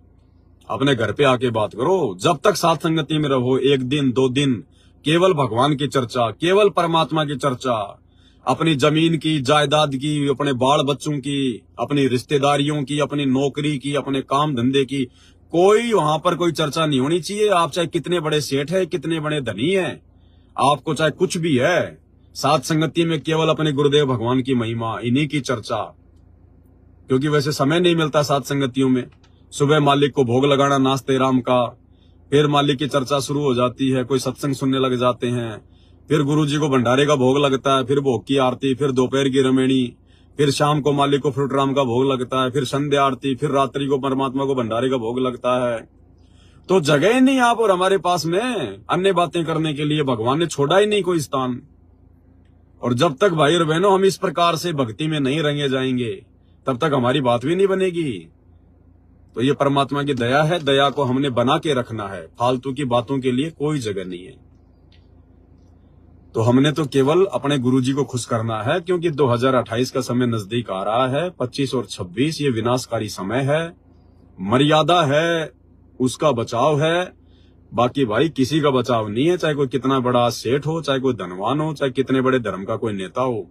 अपने घर पे आके बात करो। जब तक साथ संगति में रहो, 1 दिन 2 दिन केवल भगवान की चर्चा, केवल परमात्मा की चर्चा, अपनी जमीन की, जायदाद की, अपने बाल बच्चों की, अपनी रिश्तेदारियों की, अपनी नौकरी की, अपने काम धंधे की, कोई वहां पर कोई चर्चा नहीं होनी चाहिए। आप चाहे कितने बड़े सेठ है, कितने बड़े धनी है, आपको चाहे कुछ भी है, सात संगति में केवल अपने गुरुदेव भगवान की महिमा, इन्हीं की चर्चा। क्योंकि वैसे समय नहीं मिलता सात संगतियों में। सुबह मालिक को भोग लगाना नाश्ते राम का, फिर मालिक की चर्चा शुरू हो जाती है, कोई सत्संग सुनने लग जाते हैं, फिर गुरुजी को भंडारे का भोग लगता है, फिर भोग की आरती, फिर दोपहर की रमेणी, फिर शाम को मालिक को फ्रूट राम का भोग लगता है, फिर संध्या आरती, फिर रात्रि को परमात्मा को भंडारे का भोग लगता है। तो जगह ही नहीं आप और हमारे पास में अन्य बातें करने के लिए। भगवान ने छोड़ा ही नहीं कोई स्थान। और जब तक भाई और बहनों हम इस प्रकार से भक्ति में नहीं रंगे जाएंगे, तब तक हमारी बात भी नहीं बनेगी। तो ये परमात्मा की दया है, दया को हमने बना के रखना है। फालतू की बातों के लिए कोई जगह नहीं है। तो हमने तो केवल अपने गुरुजी को खुश करना है, क्योंकि 2028 का समय नजदीक आ रहा है। 25 और 26 ये विनाशकारी समय है। मर्यादा है, उसका बचाव है, बाकी भाई किसी का बचाव नहीं है। चाहे कोई कितना बड़ा सेठ हो, चाहे कोई धनवान हो, चाहे कितने बड़े धर्म का कोई नेता हो,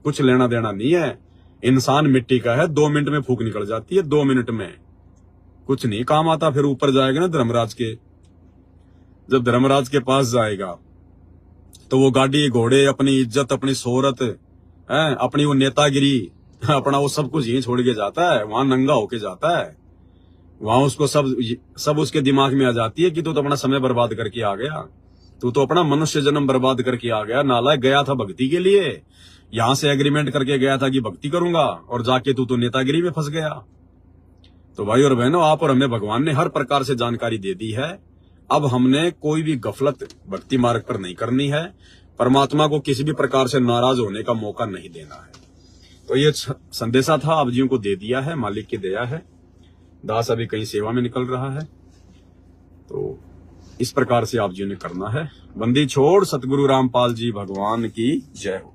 कुछ लेना देना नहीं है। इंसान मिट्टी का है, 2 मिनट में फूक निकल जाती है, 2 मिनट में कुछ नहीं काम आता। फिर ऊपर जाएगा ना धर्मराज के, जब धर्मराज के पास जाएगा तो वो गाड़ी घोड़े, अपनी इज्जत, अपनी शोहरत है, अपनी वो नेतागिरी, अपना वो सब कुछ यहीं छोड़ के जाता है, वहां नंगा होके जाता है। वहां उसको सब उसके दिमाग में आ जाती है कि तू तो अपना समय बर्बाद करके आ गया, तू तो अपना मनुष्य जन्म बर्बाद करके आ गया। नालायक, गया था भक्ति के लिए, यहां से एग्रीमेंट करके गया था कि भक्ति करूंगा, और जाके तू तो नेतागिरी में फंस गया। तो भाई और बहनों, आप और हमें भगवान ने हर प्रकार से जानकारी दे दी है। अब हमने कोई भी गफलत भक्ति मार्ग पर नहीं करनी है, परमात्मा को किसी भी प्रकार से नाराज होने का मौका नहीं देना है। तो ये संदेशा था, आप जियों को दे दिया है, मालिक की दया है। दास अभी कहीं सेवा में निकल रहा है, तो इस प्रकार से आप जियों ने करना है। बंदी छोड़ सतगुरु रामपाल जी भगवान की जय हो।